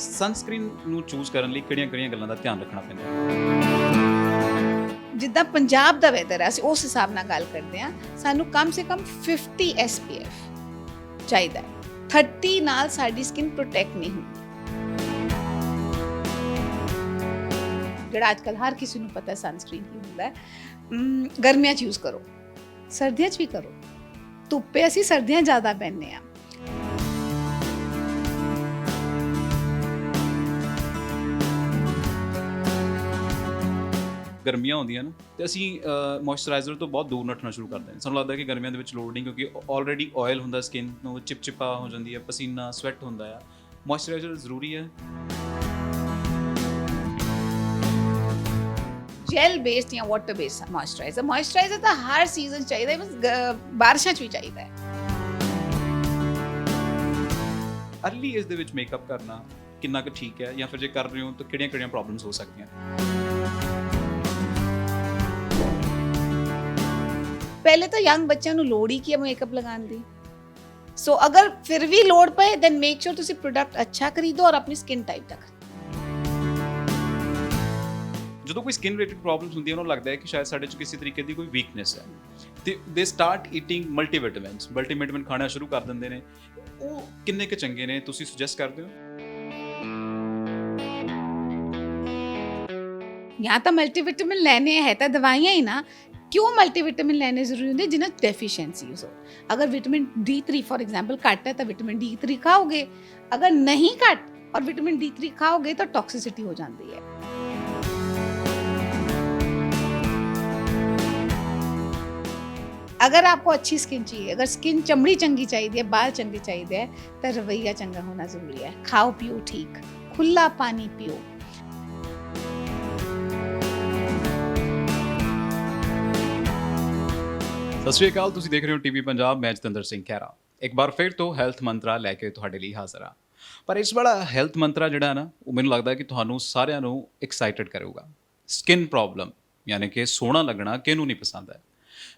Sunscreen ਨੂੰ choose ਕਰਨ ਲਈ ਕਿਹੜੀਆਂ-ਕਿਹੜੀਆਂ ਗੱਲਾਂ ਦਾ ਧਿਆਨ ਰੱਖਣਾ ਪੈਂਦਾ ਹੈ? ਜਿੱਦਾਂ ਪੰਜਾਬ ਦਾ ਵੈਦਰ ਹੈ ਅਸੀਂ ਉਸ ਹਿਸਾਬ ਨਾਲ ਗੱਲ ਕਰਦੇ ਹਾਂ। ਸਾਨੂੰ ਕਮ ਸੇ ਕਮ 50 SPF ਚਾਹੀਦਾ ਹੈ। 30 ਨਾਲ ਸਾਡੀ ਸਕਿਨ ਪ੍ਰੋਟੈਕਟ ਨਹੀਂ ਹੁੰਦੀ। ਜਿਹੜਾ ਅੱਜ ਕੱਲ੍ਹ ਹਰ ਕਿਸੇ ਨੂੰ ਪਤਾ ਸਨਸਕ੍ਰੀਨ ਕੀ ਹੁੰਦਾ ਹੈ। ਗਰਮੀਆਂ 'ਚ ਯੂਜ਼ ਕਰੋ, ਸਰਦੀਆਂ 'ਚ ਵੀ ਕਰੋ। ਧੁੱਪੇ ਅਸੀਂ ਸਰਦੀਆਂ ਜ਼ਿਆਦਾ ਪਹਿਨਦੇ ਹਾਂ। ਗਰਮੀਆਂ ਆਉਂਦੀਆਂ ਨਾ ਤੇ ਅਸੀਂ ਮੋਇਸਚਰਾਈਜ਼ਰ ਤੋਂ ਬਹੁਤ ਦੂਰ ਨੱਠਣਾ ਸ਼ੁਰੂ ਕਰ ਦਿੰਦੇ ਹਾਂ। ਸਾਨੂੰ ਲੱਗਦਾ ਕਿ ਗਰਮੀਆਂ ਦੇ ਵਿੱਚ ਲੋੜ ਨਹੀਂ, ਕਿਉਂਕਿ ਆਲਰੇਡੀ ਆਇਲ ਹੁੰਦਾ, ਸਕਿਨ ਨੂੰ ਚਿਪਚਿਪਾ ਹੋ ਜਾਂਦੀ ਹੈ, ਪਸੀਨਾ ਸਵੈਟ ਹੁੰਦਾ ਆ। ਮੋਇਸਚਰਾਈਜ਼ਰ ਜ਼ਰੂਰੀ ਹੈ। ਜੈਲ ਬੇਸਡ ਜਾਂ ਵਾਟਰ ਬੇਸਡ ਮੋਇਸਚਰਾਈਜ਼ਰ ਤਾਂ ਹਰ ਸੀਜ਼ਨ ਚਾਹੀਦਾ ਹੈ, ਬਾਰਿਸ਼ਾਂ 'ਚ ਵੀ ਚਾਹੀਦਾ ਹੈ। ਅਰਲੀ ਏਜ ਦੇ ਵਿੱਚ ਮੇਕਅਪ ਕਰਨਾ ਕਿੰਨਾ ਕੁ ਠੀਕ ਹੈ, ਜਾਂ ਫਿਰ ਜੇ ਕਰ ਰਹੇ ਹੋ ਤਾਂ ਕਿਹੜੀਆਂ-ਕਿਹੜੀਆਂ ਪ੍ਰੋਬਲਮਸ ਹੋ ਸਕਦੀਆਂ? ਪਹਿਲੇ ਤਾਂ ਯੰਗ ਬੱਚਿਆਂ ਨੂੰ ਲੋੜ ਹੀ ਕੀ ਹੈ ਮੇਕਅਪ ਲਗਾਉਣ ਦੀ। ਸੋ ਅਗਰ ਫਿਰ ਵੀ ਲੋੜ ਪਏ ਦੈਨ ਮੇਕ ਸ਼ੋਰ ਤੁਸੀਂ ਪ੍ਰੋਡਕਟ ਅੱਛਾ ਖਰੀਦੋ ਔਰ ਆਪਣੀ ਸਕਿਨ ਟਾਈਪ ਦਾ ਖਰੀਦੋ। ਜਦੋਂ ਕੋਈ ਸਕਿਨ ਰਿਲੇਟਡ ਪ੍ਰੋਬਲਮਸ ਹੁੰਦੀਆਂ ਉਹਨਾਂ ਨੂੰ ਲੱਗਦਾ ਹੈ ਕਿ ਸ਼ਾਇਦ ਸਾਡੇ 'ਚ ਕਿਸੇ ਤਰੀਕੇ ਦੀ ਕੋਈ ਵੀਕਨੈਸ ਹੈ ਤੇ ਦੇ ਸਟਾਰਟ ਈਟਿੰਗ ਮਲਟੀਵਿਟਾਮਿਨ ਖਾਣਾ ਸ਼ੁਰੂ ਕਰ ਦਿੰਦੇ ਨੇ। ਉਹ ਕਿੰਨੇ ਕੁ ਚੰਗੇ ਨੇ, ਤੁਸੀਂ ਸੁਜੈਸਟ ਕਰਦੇ ਹੋ? ਜਾਂ ਤਾਂ ਮਲਟੀਵਿਟਾਮਿਨ ਲੈਣੇ ਹੈ ਤਾਂ ਦਵਾਈਆਂ ਹੀ ਨਾ। ਕਿਉਂ ਮਲਟੀਵਿਟਾਮਿਨ ਲੈਣੇ ਜ਼ਰੂਰੀ ਹੁੰਦੇ? ਜਿਨ੍ਹਾਂ ਡੈਫੀਸ਼ੀਐਂਸੀਜ਼ ਹੋ। ਅਗਰ ਵਿਟਾਮਿਨ D3 ਫॉर एग्जांपल ਘੱਟ ਹੈ ਤਾਂ ਵਿਟਾਮਿਨ D3 ਖਾਓਗੇ। ਅਗਰ ਨਹੀਂ ਘੱਟ ਔਰ ਵਿਟਾਮਿਨ D3 ਖਾਓਗੇ ਤਾਂ ਟੌਕਸਿਸਿਟੀ ਹੋ ਜਾਂਦੀ ਹੈ। अगर आपको अच्छी स्किन चाहिए, अगर स्किन चमड़ी चंगी चाहिए, बाल चंगे चाहिए तो रवैया चंगा होना जरूरी है। खाओ पियो ठीक, खुला पानी पियो। ਸਤਿ ਸ਼੍ਰੀ ਅਕਾਲ, ਤੁਸੀਂ ਦੇਖ ਰਹੇ ਹੋ ਟੀਵੀ ਪੰਜਾਬ। ਮੈਂ ਜਤਿੰਦਰ ਸਿੰਘ ਖਹਿਰਾ ਇੱਕ ਵਾਰ ਫਿਰ ਤੋਂ ਹੈਲਥ ਮੰਤਰਾ ਲੈ ਕੇ ਤੁਹਾਡੇ ਲਈ ਹਾਜ਼ਰ ਹਾਂ। ਪਰ ਇਸ ਵਾਲਾ ਹੈਲਥ ਮੰਤਰਾ ਜਿਹੜਾ ਨਾ, ਉਹ ਮੈਨੂੰ ਲੱਗਦਾ ਕਿ ਤੁਹਾਨੂੰ ਸਾਰਿਆਂ ਨੂੰ ਐਕਸਾਈਟਡ ਕਰੇਗਾ। ਸਕਿਨ ਪ੍ਰੋਬਲਮ ਯਾਨੀ ਕਿ ਸੋਹਣਾ ਲੱਗਣਾ ਕਿਹਨੂੰ ਨਹੀਂ ਪਸੰਦ ਹੈ।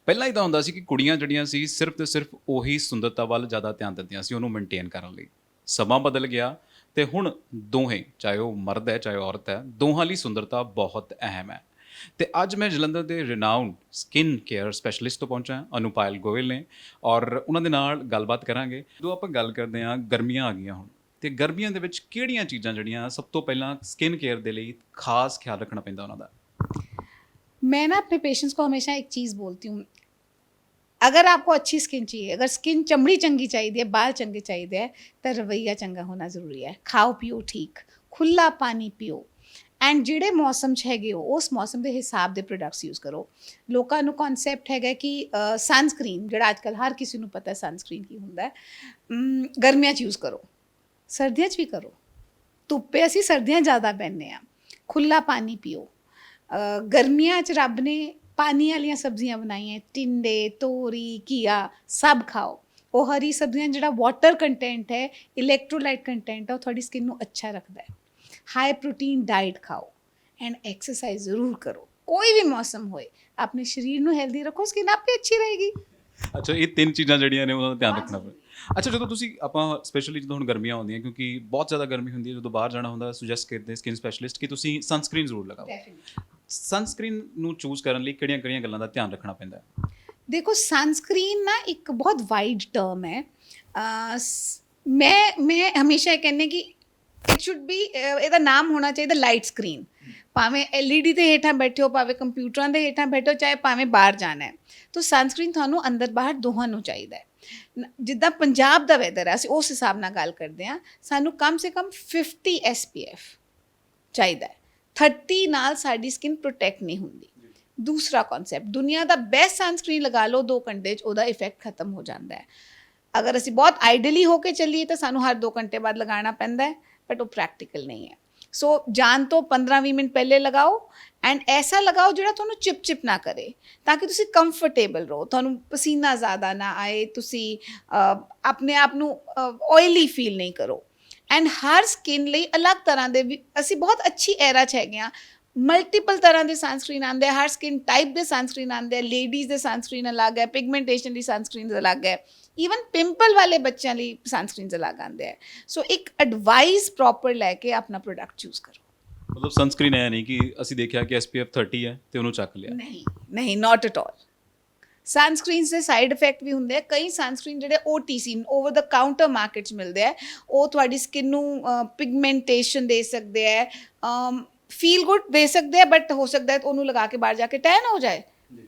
ਪਹਿਲਾਂ ਇਦਾਂ ਹੁੰਦਾ ਸੀ ਕਿ ਕੁੜੀਆਂ ਜਿਹੜੀਆਂ ਸੀ ਸਿਰਫ ਤੇ ਸਿਰਫ ਉਹੀ ਸੁੰਦਰਤਾ ਵੱਲ ਜ਼ਿਆਦਾ ਧਿਆਨ ਦਿੰਦੀਆਂ ਸੀ, ਉਹਨੂੰ ਮੇਨਟੇਨ ਕਰਨ ਲਈ। ਸਮਾਂ ਬਦਲ ਗਿਆ ਤੇ ਹੁਣ ਦੋਹੇ, ਚਾਹੇ ਉਹ ਮਰਦ ਹੈ ਚਾਹੇ ਔਰਤ ਹੈ, ਦੋਹਾਂ ਲਈ ਸੁੰਦਰਤਾ ਬਹੁਤ ਅਹਿਮ ਹੈ। ਤੇ ਅੱਜ ਮੈਂ ਜਲੰਧਰ ਦੇ ਰਿਨਾਊਂਡ ਸਕਿਨ ਕੇਅਰ ਸਪੈਸ਼ਲਿਸਟ ਤੋਂ ਪਹੁੰਚਾ ਹਾਂ, ਅਨੁਪਾਇਲ ਗੋਇਲ ਨੇ, ਔਰ ਉਹਨਾਂ ਦੇ ਨਾਲ ਗੱਲਬਾਤ ਕਰਾਂਗੇ। ਜਦੋਂ ਆਪਾਂ ਗੱਲ ਕਰਦੇ ਹਾਂ, ਗਰਮੀਆਂ ਆ ਗਈਆਂ ਹੁਣ, ਤੇ ਗਰਮੀਆਂ ਦੇ ਵਿੱਚ ਕਿਹੜੀਆਂ ਚੀਜ਼ਾਂ ਜਿਹੜੀਆਂ ਸਭ ਤੋਂ ਪਹਿਲਾਂ ਸਕਿਨ ਕੇਅਰ ਦੇ ਲਈ ਖਾਸ ਖਿਆਲ ਰੱਖਣਾ ਪੈਂਦਾ ਉਹਨਾਂ ਦਾ? मैं ना अपने पेशेंट्स को हमेशा एक चीज़ बोलती हूँ, अगर आपको अच्छी स्किन चाहिए, अगर स्किन चमड़ी चंगी चाहिए, बाल चंगे चाहिए तो रवैया चंगा होना जरूरी है। खाओ पियो ठीक, खुला पानी पियो। ਐਂਡ ਜਿਹੜੇ ਮੌਸਮ 'ਚ ਹੈਗੇ ਹੋ ਉਸ ਮੌਸਮ ਦੇ ਹਿਸਾਬ ਦੇ ਪ੍ਰੋਡਕਟਸ ਯੂਜ਼ ਕਰੋ। ਲੋਕਾਂ ਨੂੰ ਕਨਸੈਪਟ ਹੈਗਾ ਕਿ ਸਨਸਕ੍ਰੀਨ, ਜਿਹੜਾ ਅੱਜ ਕੱਲ੍ਹ ਹਰ ਕਿਸੇ ਨੂੰ ਪਤਾ ਸਨਸਕ੍ਰੀਨ ਕੀ ਹੁੰਦਾ ਹੈ, ਗਰਮੀਆਂ 'ਚ ਯੂਜ਼ ਕਰੋ, ਸਰਦੀਆਂ 'ਚ ਵੀ ਕਰੋ। ਧੁੱਪੇ ਅਸੀਂ ਸਰਦੀਆਂ ਜ਼ਿਆਦਾ ਪਹਿਨਦੇ ਹਾਂ। ਖੁੱਲਾ ਪਾਣੀ ਪੀਓ। ਗਰਮੀਆਂ 'ਚ ਰੱਬ ਨੇ ਪਾਣੀ ਵਾਲੀਆਂ ਸਬਜ਼ੀਆਂ ਬਣਾਈਆਂ, ਟਿੰਡੇ, ਤੋਰੀ, ਘੀਆ, ਸਭ ਖਾਓ। ਉਹ ਹਰੀ ਸਬਜ਼ੀਆਂ ਜਿਹੜਾ ਵਾਟਰ ਕੰਟੈਂਟ ਹੈ, ਇਲੈਕਟ੍ਰੋਲਾਈਟ ਕੰਟੈਂਟ ਹੈ, ਉਹ ਤੁਹਾਡੀ ਸਕਿਨ ਨੂੰ ਅੱਛਾ ਰੱਖਦਾ ਹੈ। हाई प्रोटीन डाइट खाओ एंड एक्सरसाइज ज़रूर करो। कोई भी मौसम होए, अपने शरीर ਨੂੰ ਹੈਲਦੀ ਰੱਖੋ, ਸਕਿਨ ਆਪੇ ਅੱਛੀ ਰਹੇਗੀ। ਅੱਛਾ, ਇਹ ਤਿੰਨ ਚੀਜ਼ਾਂ ਜਿਹੜੀਆਂ ਨੇ ਉਹਨਾਂ ਦਾ ਧਿਆਨ ਰੱਖਣਾ ਪੈਂਦਾ। ਅੱਛਾ, ਜਦੋਂ ਤੁਸੀਂ ਆਪਾਂ ਸਪੈਸ਼ਲੀ ਜਦੋਂ ਹੁਣ ਗਰਮੀਆਂ ਆਉਂਦੀਆਂ, ਕਿਉਂਕਿ ਬਹੁਤ ਜ਼ਿਆਦਾ ਗਰਮੀ ਹੁੰਦੀ ਹੈ, ਜਦੋਂ ਬਾਹਰ ਜਾਣਾ ਹੁੰਦਾ, ਸੁਜੈਸਟ ਕਰਦੇ ਸਕਿਨ ਸਪੈਸ਼ਲਿਸਟ ਕਿ ਤੁਸੀਂ ਸਨਸਕ੍ਰੀਨ ਜ਼ਰੂਰ ਲਗਾਓ। ਸਨਸਕ੍ਰੀਨ ਨੂੰ ਚੂਜ਼ ਕਰਨ ਲਈ ਕਿਹੜੀਆਂ-ਕਿਹੜੀਆਂ ਗੱਲਾਂ ਦਾ ਧਿਆਨ ਰੱਖਣਾ ਪੈਂਦਾ ਹੈ? ਦੇਖੋ, ਸਨਸਕ੍ਰੀਨ ਨਾ ਇੱਕ ਬਹੁਤ ਵਾਈਡ ਟਰਮ ਹੈ। ਮੈਂ ਹਮੇਸ਼ਾ ਇਹ ਕਹਿੰਦੀ ਕਿ ਇਟ ਸ਼ੁੱਡ ਬੀ, ਇਹਦਾ ਨਾਮ ਹੋਣਾ ਚਾਹੀਦਾ ਲਾਈਟ ਸਕਰੀਨ। ਭਾਵੇਂ LED ਦੇ ਹੇਠਾਂ ਬੈਠੇ ਹੋ, ਭਾਵੇਂ ਕੰਪਿਊਟਰਾਂ ਦੇ ਹੇਠਾਂ ਬੈਠੇ ਹੋ, ਚਾਹੇ ਭਾਵੇਂ ਬਾਹਰ ਜਾਣਾ ਹੈ, ਤਾਂ ਸਨਸਕ੍ਰੀਨ ਤੁਹਾਨੂੰ ਅੰਦਰ ਬਾਹਰ ਦੋਹਾਂ ਨੂੰ ਚਾਹੀਦਾ ਹੈ। ਜਿੱਦਾਂ ਪੰਜਾਬ ਦਾ ਵੈਦਰ ਹੈ ਅਸੀਂ ਉਸ ਹਿਸਾਬ ਨਾਲ ਗੱਲ ਕਰਦੇ ਹਾਂ। ਸਾਨੂੰ ਕਮ ਸੇ ਕਮ 50 SPF ਚਾਹੀਦਾ ਹੈ। 30 ਨਾਲ ਸਾਡੀ ਸਕਿਨ ਪ੍ਰੋਟੈਕਟ ਨਹੀਂ ਹੁੰਦੀ। ਦੂਸਰਾ ਕਨਸੈਪਟ, ਦੁਨੀਆ ਦਾ ਬੈਸਟ ਸਨਸਕ੍ਰੀਨ ਲਗਾ ਲਓ, 2 ਘੰਟੇ 'ਚ ਉਹਦਾ ਇਫੈਕਟ ਖਤਮ ਹੋ ਜਾਂਦਾ ਹੈ। ਅਗਰ ਅਸੀਂ ਬਹੁਤ ਆਈਡਲੀ ਹੋ ਕੇ ਚੱਲੀਏ ਤਾਂ ਸਾਨੂੰ ਹਰ 2 ਘੰਟੇ ਬਾਅਦ ਲਗਾਉਣਾ ਪੈਂਦਾ ਹੈ, बट वो प्रैक्टिकल नहीं है। सो जान तो 15-20 मिनट पहले लगाओ एंड ऐसा लगाओ जो ਤੁਹਾਨੂੰ ਚਿਪ ਨਾ ਕਰੇ, ਤਾਂ ਕਿ ਤੁਸੀਂ ਕੰਫਰਟੇਬਲ ਰਹੋ, ਤੁਹਾਨੂੰ ਪਸੀਨਾ ਜ਼ਿਆਦਾ ਨਾ ਆਏ, ਤੁਸੀਂ ਆਪਣੇ ਆਪ ਨੂੰ ਆਇਲੀ ਫੀਲ ਨਹੀਂ ਕਰੋ। ਐਂਡ ਹਰ ਸਕਿਨ ਲਈ ਅਲੱਗ ਤਰ੍ਹਾਂ ਦੇ ਵੀ ਅਸੀਂ ਬਹੁਤ ਅੱਛੀ ਐਰਾ 'ਚ ਹੈਗੇ ਹਾਂ। ਮਲਟੀਪਲ ਤਰ੍ਹਾਂ ਦੇ ਸਨਸਕ੍ਰੀਨ ਆਉਂਦੇ ਆ, ਹਰ ਸਕਿਨ ਟਾਈਪ ਦੇ ਸਨਸਕ੍ਰੀਨ ਆਉਂਦੇ ਆ। ਲੇਡੀਜ਼ ਦੇ ਸਨਸਕ੍ਰੀਨ ਅਲੱਗ ਹੈ, ਪਿਗਮੈਂਟੇਸ਼ਨ ਦੀ ਸਨਸਕ੍ਰੀਨ ਅਲੱਗ ਹੈ, ਈਵਨ ਪਿੰਪਲ ਵਾਲੇ ਬੱਚਿਆਂ ਲਈ ਸਨਸਕ੍ਰੀਨਸ ਅਲੱਗ ਆਉਂਦੇ ਹੈ। ਸੋ ਇੱਕ ਐਡਵਾਈਸ ਪ੍ਰੋਪਰ ਲੈ ਕੇ ਆਪਣਾ ਪ੍ਰੋਡਕਟ ਚੂਜ਼ ਕਰੋ। ਮਤਲਬ ਸਨਸਕ੍ਰੀਨ ਐ ਨਹੀਂ ਕਿ ਅਸੀਂ ਦੇਖਿਆ ਕਿ SPF 30 ਹੈ ਤੇ ਉਹਨੂੰ ਚੱਕ ਲਿਆ। ਨਹੀਂ ਨਾਟ ਐਟ ਆਲ। ਸਨਸਕ੍ਰੀਨਸ ਦੇ ਸਾਈਡ ਇਫੈਕਟ ਵੀ ਹੁੰਦੇ ਆ। ਕਈ ਸਨਸਕ੍ਰੀਨ ਜਿਹੜੇ OTC ਓਵਰ ਦ ਕਾਊਂਟਰ ਮਾਰਕੀਟ 'ਚ ਮਿਲਦੇ ਆ, ਉਹ ਤੁਹਾਡੀ ਸਕਿਨ ਨੂੰ ਪਿਗਮੈਂਟੇਸ਼ਨ ਦੇ ਸਕਦੇ ਹੈ, ਫੀਲ ਗੁੱਡ ਦੇ ਸਕਦੇ ਆ, ਬਟ ਹੋ ਸਕਦਾ ਹੈ ਉਹਨੂੰ ਲਗਾ ਕੇ ਬਾਹਰ ਜਾ ਕੇ ਟੈਨ ਹੋ ਜਾਏ।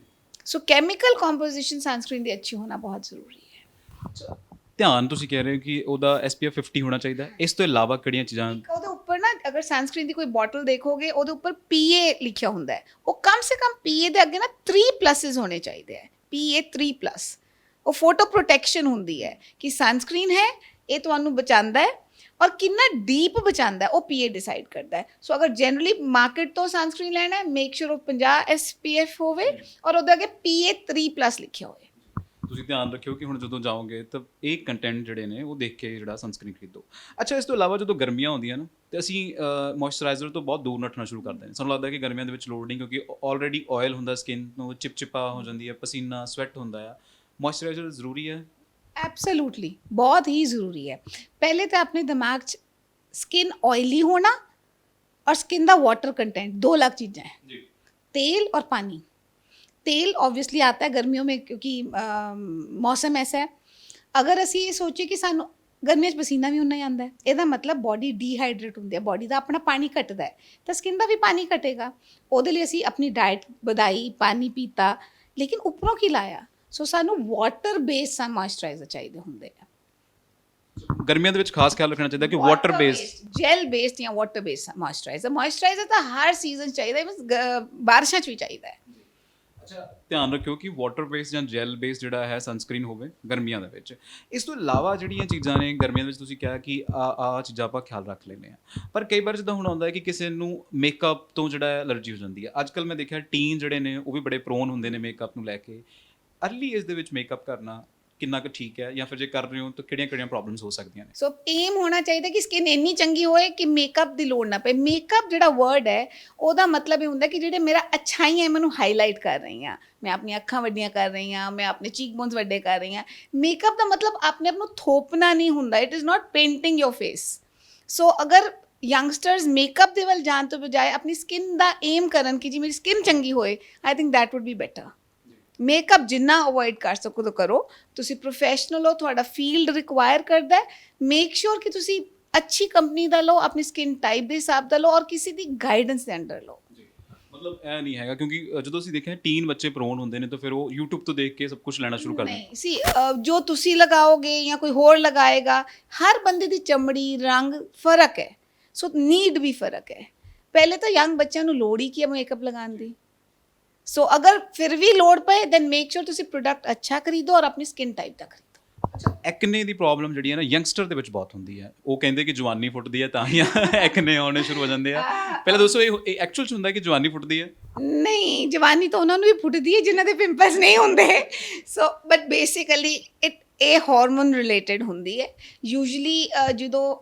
ਸੋ ਕੈਮੀਕਲ ਕੰਪੋਜੀਸ਼ਨ ਸਨਸਕ੍ਰੀਨ ਦੀ ਅੱਛੀ ਹੋਣਾ ਬਹੁਤ ਜ਼ਰੂਰੀ ਹੈ। ਧਿਆਨ ਤੁਸੀਂ ਕਹਿ ਰਹੇ ਹੋ ਕਿ ਉਹਦਾ SPF 50 ਹੋਣਾ ਚਾਹੀਦਾ ਹੈ। ਇਸ ਤੋਂ ਇਲਾਵਾ ਕਿਹੜੀਆਂ ਚੀਜ਼ਾਂ? ਉਹਦੇ ਉੱਪਰ ਨਾ ਅਗਰ ਸਨਸਕ੍ਰੀਨ ਦੀ ਕੋਈ ਬੋਟਲ ਦੇਖੋਗੇ, ਉਹਦੇ ਉੱਪਰ PA ਲਿਖਿਆ ਹੁੰਦਾ ਹੈ। ਉਹ ਕਮ ਸੇ ਕਮ PA ਦੇ ਅੱਗੇ ਨਾ 3+ ਹੋਣੇ ਚਾਹੀਦੇ ਹੈ। PA 3+। ਉਹ ਫੋਟੋ ਪ੍ਰੋਟੈਕਸ਼ਨ ਹੁੰਦੀ ਹੈ ਕਿ ਸਨਸਕ੍ਰੀਨ ਹੈ, ਇਹ ਤੁਹਾਨੂੰ ਬਚਾਉਂਦਾ ਹੈ, ਔਰ ਕਿੰਨਾ ਡੀਪ ਬਚਾਉਂਦਾ ਹੈ ਉਹ PA ਡਿਸਾਈਡ ਕਰਦਾ ਹੈ। ਸੋ ਅਗਰ ਜਨਰਲੀ ਮਾਰਕੀਟ ਤੋਂ ਸਨਸਕ੍ਰੀਨ ਲੈਣਾ ਹੈ, ਮੇਕ ਸ਼ੋਰ ਉਹ 50 SPF ਹੋਵੇ ਔਰ ਉਹਦੇ ਅੱਗੇ PA 3+ ਲਿਖਿਆ ਹੋਵੇ। ਤੁਸੀਂ ਧਿਆਨ ਰੱਖਿਓ ਕਿ ਹੁਣ ਜਦੋਂ ਜਾਓਗੇ ਤਾਂ ਇਹ ਕੰਟੈਂਟ ਜਿਹੜੇ ਨੇ ਉਹ ਦੇਖ ਕੇ ਜਿਹੜਾ ਸਨਸਕ੍ਰੀਨ ਖਰੀਦੋ। ਅੱਛਾ, ਇਸ ਤੋਂ ਇਲਾਵਾ ਜਦੋਂ ਗਰਮੀਆਂ ਆਉਂਦੀਆਂ ਨਾ ਤੇ ਅਸੀਂ ਮੋਇਸਚਰਾਈਜ਼ਰ ਤੋਂ ਬਹੁਤ ਦੂਰ ਨੱਠਣਾ ਸ਼ੁਰੂ ਕਰਦੇ ਨੇ। ਸਾਨੂੰ ਲੱਗਦਾ ਕਿ ਗਰਮੀਆਂ ਦੇ ਵਿੱਚ ਲੋੜ ਨਹੀਂ, ਕਿਉਂਕਿ ਆਲਰੇਡੀ ਆਇਲ ਹੁੰਦਾ, ਸਕਿਨ ਨੂੰ ਚਿਪਚਿਪਾ ਹੋ ਜਾਂਦੀ ਹੈ, ਪਸੀਨਾ ਸਵੈਟ ਹੁੰਦਾ ਆ। ਮੋਇਸਚਰਾਈਜ਼ਰ ਜ਼ਰੂਰੀ ਹੈ? ਐਬਸੋਲੂਟਲੀ, ਬਹੁਤ ਹੀ ਜ਼ਰੂਰੀ ਹੈ। ਪਹਿਲੇ ਤਾਂ ਆਪਣੇ ਦਿਮਾਗ 'ਚ ਸਕਿਨ ऑयली होना और स्किन ਦਾ वाटर कंटेंट, 2 अलग चीज़ें हैं जी। तेल और पानी। तेल ऑब्वियसली आता है गर्मियों में क्योंकि मौसम ऐसा है। अगर ਅਸੀਂ ਇਹ ਸੋਚੀਏ ਕਿ ਸਾਨੂੰ ਗਰਮੀਆਂ 'ਚ ਪਸੀਨਾ ਵੀ ਉਨਾ ਹੀ ਆਉਂਦਾ ਹੈ, ਇਹਦਾ ਮਤਲਬ ਬੋਡੀ ਡੀਹਾਈਡਰੇਟ ਹੁੰਦੀ ਹੈ, ਬੋਡੀ ਦਾ ਆਪਣਾ ਪਾਣੀ ਘਟਦਾ ਹੈ, ਤਾਂ ਸਕਿਨ ਦਾ ਵੀ ਪਾਣੀ ਘਟੇਗਾ। ਉਹਦੇ ਲਈ ਅਸੀਂ ਆਪਣੀ ਡਾਈਟ ਵਧਾਈ, ਪਾਣੀ ਪੀਤਾ, ਲੇਕਿਨ ਉੱਪਰੋਂ ਕੀ ਲਾਇਆ? ਸੋ ਸਾਨੂੰ ਵਾਟਰ ਬੇਸਡ ਮੋਇਸਚਰਾਈਜ਼ਰ ਚਾਹੀਦੇ ਹੁੰਦੇ ਆ। ਗਰਮੀਆਂ ਦੇ ਵਿੱਚ ਖਾਸ ਖਿਆਲ ਰੱਖਣਾ ਚਾਹੀਦਾ ਕਿ ਵਾਟਰ ਬੇਸਡ, ਜੈਲ ਬੇਸਡ ਜਾਂ ਵਾਟਰ ਬੇਸਡ ਮੋਇਸਚਰਾਈਜ਼ਰ ਤਾਂ ਹਰ ਸੀਜ਼ਨ ਚਾਹੀਦਾ ਹੈ, ਬਾਰਿਸ਼ਾਂ 'ਚ ਵੀ ਚਾਹੀਦਾ ਹੈ। ਅੱਛਾ, ਧਿਆਨ ਰੱਖਿਓ ਕਿ ਵਾਟਰ ਬੇਸਡ ਜਾਂ ਜੈਲ ਬੇਸਡ ਜਿਹੜਾ ਹੈ ਸਨਸਕ੍ਰੀਨ ਹੋਵੇ ਗਰਮੀਆਂ ਦੇ ਵਿੱਚ। ਇਸ ਤੋਂ ਇਲਾਵਾ ਜਿਹੜੀਆਂ ਚੀਜ਼ਾਂ ਨੇ ਗਰਮੀਆਂ ਦੇ ਵਿੱਚ, ਤੁਸੀਂ ਕਿਹਾ ਕਿ ਆ ਚੀਜ਼ਾਂ ਆਪਾਂ ਖਿਆਲ ਰੱਖ ਲੈਂਦੇ ਹਾਂ, ਪਰ ਕਈ ਵਾਰ ਜਿੱਦਾਂ ਹੁਣ ਆਉਂਦਾ ਹੈ ਕਿ ਕਿਸੇ ਨੂੰ ਮੇਕਅਪ ਤੋਂ ਜਿਹੜਾ ਹੈ ਐਲਰਜੀ ਹੋ ਜਾਂਦੀ ਹੈ। ਅੱਜ ਕੱਲ੍ਹ ਮੈਂ ਦੇਖਿਆ ਟੀਨ ਜਿਹੜੇ ਨੇ ਉਹ ਵੀ ਬੜੇ ਪ੍ਰੋਨ ਹੁੰਦੇ ਨੇ ਮੇਕਅਪ ਨੂੰ ਲੈ ਕੇ। ਅਰਲੀ ਏਜ ਦੇ ਵਿੱਚ ਮੇਕਅਪ ਕਰਨਾ ਕਿੰਨਾ ਕੁ ਠੀਕ ਹੈ, ਜਾਂ ਫਿਰ ਜੇ ਕਰ ਰਹੇ ਹੋ ਤਾਂ ਕਿਹੜੀਆਂ ਪ੍ਰੋਬਲਮਸ ਹੋ ਸਕਦੀਆਂ ਨੇ? ਸੋ ਏਮ ਹੋਣਾ ਚਾਹੀਦਾ ਕਿ ਸਕਿਨ ਇੰਨੀ ਚੰਗੀ ਹੋਏ ਕਿ ਮੇਕਅਪ ਦੀ ਲੋੜ ਨਾ ਪਏ। ਮੇਕਅਪ ਜਿਹੜਾ ਵਰਡ ਹੈ ਉਹਦਾ ਮਤਲਬ ਇਹ ਹੁੰਦਾ ਕਿ ਜਿਹੜੇ ਮੇਰਾ ਅੱਛਾਈਆਂ ਮੈਨੂੰ ਹਾਈਲਾਈਟ ਕਰ ਰਹੀ ਹਾਂ, ਮੈਂ ਆਪਣੀਆਂ ਅੱਖਾਂ ਵੱਡੀਆਂ ਕਰ ਰਹੀ ਹਾਂ, ਮੈਂ ਆਪਣੇ ਚੀਕ ਬੋਨਸ ਵੱਡੇ ਕਰ ਰਹੀ ਹਾਂ। ਮੇਕਅਪ ਦਾ ਮਤਲਬ ਆਪਣੇ ਆਪ ਨੂੰ ਥੋਪਣਾ ਨਹੀਂ ਹੁੰਦਾ। It is not painting your face. So ਅਗਰ ਯੰਗਸਟਰਸ ਮੇਕਅਪ ਦੇ ਵੱਲ ਜਾਣ ਤੋਂ ਬਜਾਏ ਆਪਣੀ ਸਕਿਨ ਦਾ ਏਮ ਕਰਨ ਕਿ ਜੀ ਮੇਰੀ ਸਕਿਨ ਚੰਗੀ ਹੋਏ, I think that wood B better. Makeup ਜਿੰਨਾ ਅਵੋਇਡ ਕਰ ਸਕੋ ਤਾਂ ਕਰੋ। ਤੁਸੀਂ ਪ੍ਰੋਫੈਸ਼ਨਲ ਹੋ, ਤੁਹਾਡਾ ਫੀਲਡ ਰਿਕੁਆਇਰ ਕਰਦਾ ਹੈ, ਮੇਕ ਸ਼ੋਰ ਕਿ ਤੁਸੀਂ ਅੱਛੀ ਕੰਪਨੀ ਦਾ ਲਓ, ਆਪਣੀ ਸਕਿਨ ਟਾਈਪ ਦੇ ਹਿਸਾਬ ਦਾ ਲਓ, ਔਰ ਕਿਸੇ ਦੀ ਗਾਈਡੈਂਸ ਦੇ ਅੰਡਰ ਲਓ। ਮਤਲਬ ਇਹ ਨਹੀਂ ਹੈਗਾ, ਕਿਉਂਕਿ ਜਦੋਂ ਅਸੀਂ ਦੇਖਿਆ ਟੀਨ ਬੱਚੇ ਪ੍ਰੋਨ ਹੁੰਦੇ ਨੇ ਤਾਂ ਫਿਰ ਉਹ YouTube ਤੋਂ ਦੇਖ ਕੇ ਸਭ ਕੁਝ ਲੈਣਾ ਸ਼ੁਰੂ ਕਰ ਦਿੰਦੇ। ਨਹੀਂ ਸੀ, ਜੋ ਤੁਸੀਂ ਲਗਾਓਗੇ ਜਾਂ ਕੋਈ ਹੋਰ ਲਗਾਏਗਾ, ਹਰ ਬੰਦੇ ਦੀ ਚਮੜੀ ਰੰਗ ਫਰਕ ਹੈ। ਸੋ ਨੀਡ ਵੀ ਫਰਕ ਹੈ। ਪਹਿਲੇ ਤਾਂ ਯੰਗ ਬੱਚਿਆਂ ਨੂੰ ਲੋੜ ਹੀ ਕੀ ਹੈ ਮੇਕਅਪ ਲਗਾਉਣ ਦੀ। ਸੋ ਅਗਰ ਫਿਰ ਵੀ ਲੋੜ ਪਏ ਦੈਨ ਮੇਕ ਸ਼ੋਰ ਤੁਸੀਂ ਪ੍ਰੋਡਕਟ ਅੱਛਾ ਖਰੀਦੋ ਔਰ ਆਪਣੀ ਸਕਿਨ ਟਾਈਪ ਦਾ ਖਰੀਦੋ। ਐਕਨੇ ਦੀ ਪ੍ਰੋਬਲਮ ਜਿਹੜੀ ਹੈ ਨਾ ਯੰਗਸਟਰ ਦੇ ਵਿੱਚ ਬਹੁਤ ਹੁੰਦੀ ਹੈ। ਉਹ ਕਹਿੰਦੇ ਕਿ ਜਵਾਨੀ ਫੁੱਟਦੀ ਹੈ ਤਾਂ ਹੀ ਐਕਨੇ ਆਉਣੇ ਸ਼ੁਰੂ ਹੋ ਜਾਂਦੇ ਆ। ਪਹਿਲਾਂ ਦੱਸੋ ਇਹ ਐਕਚੁਅਲ 'ਚ ਹੁੰਦਾ ਕਿ ਜਵਾਨੀ ਫੁੱਟਦੀ ਹੈ? ਨਹੀਂ, ਜਵਾਨੀ ਤਾਂ ਉਹਨਾਂ ਨੂੰ ਵੀ ਫੁੱਟਦੀ ਹੈ ਜਿਨ੍ਹਾਂ ਦੇ ਪਿੰਪਲਸ ਨਹੀਂ ਹੁੰਦੇ। ਸੋ ਬਟ ਬੇਸਿਕਲੀ ਇਹ ਹਾਰਮੋਨ ਰਿਲੇਟਡ ਹੁੰਦੀ ਹੈ। ਯੂਜੂਲੀ ਜਦੋਂ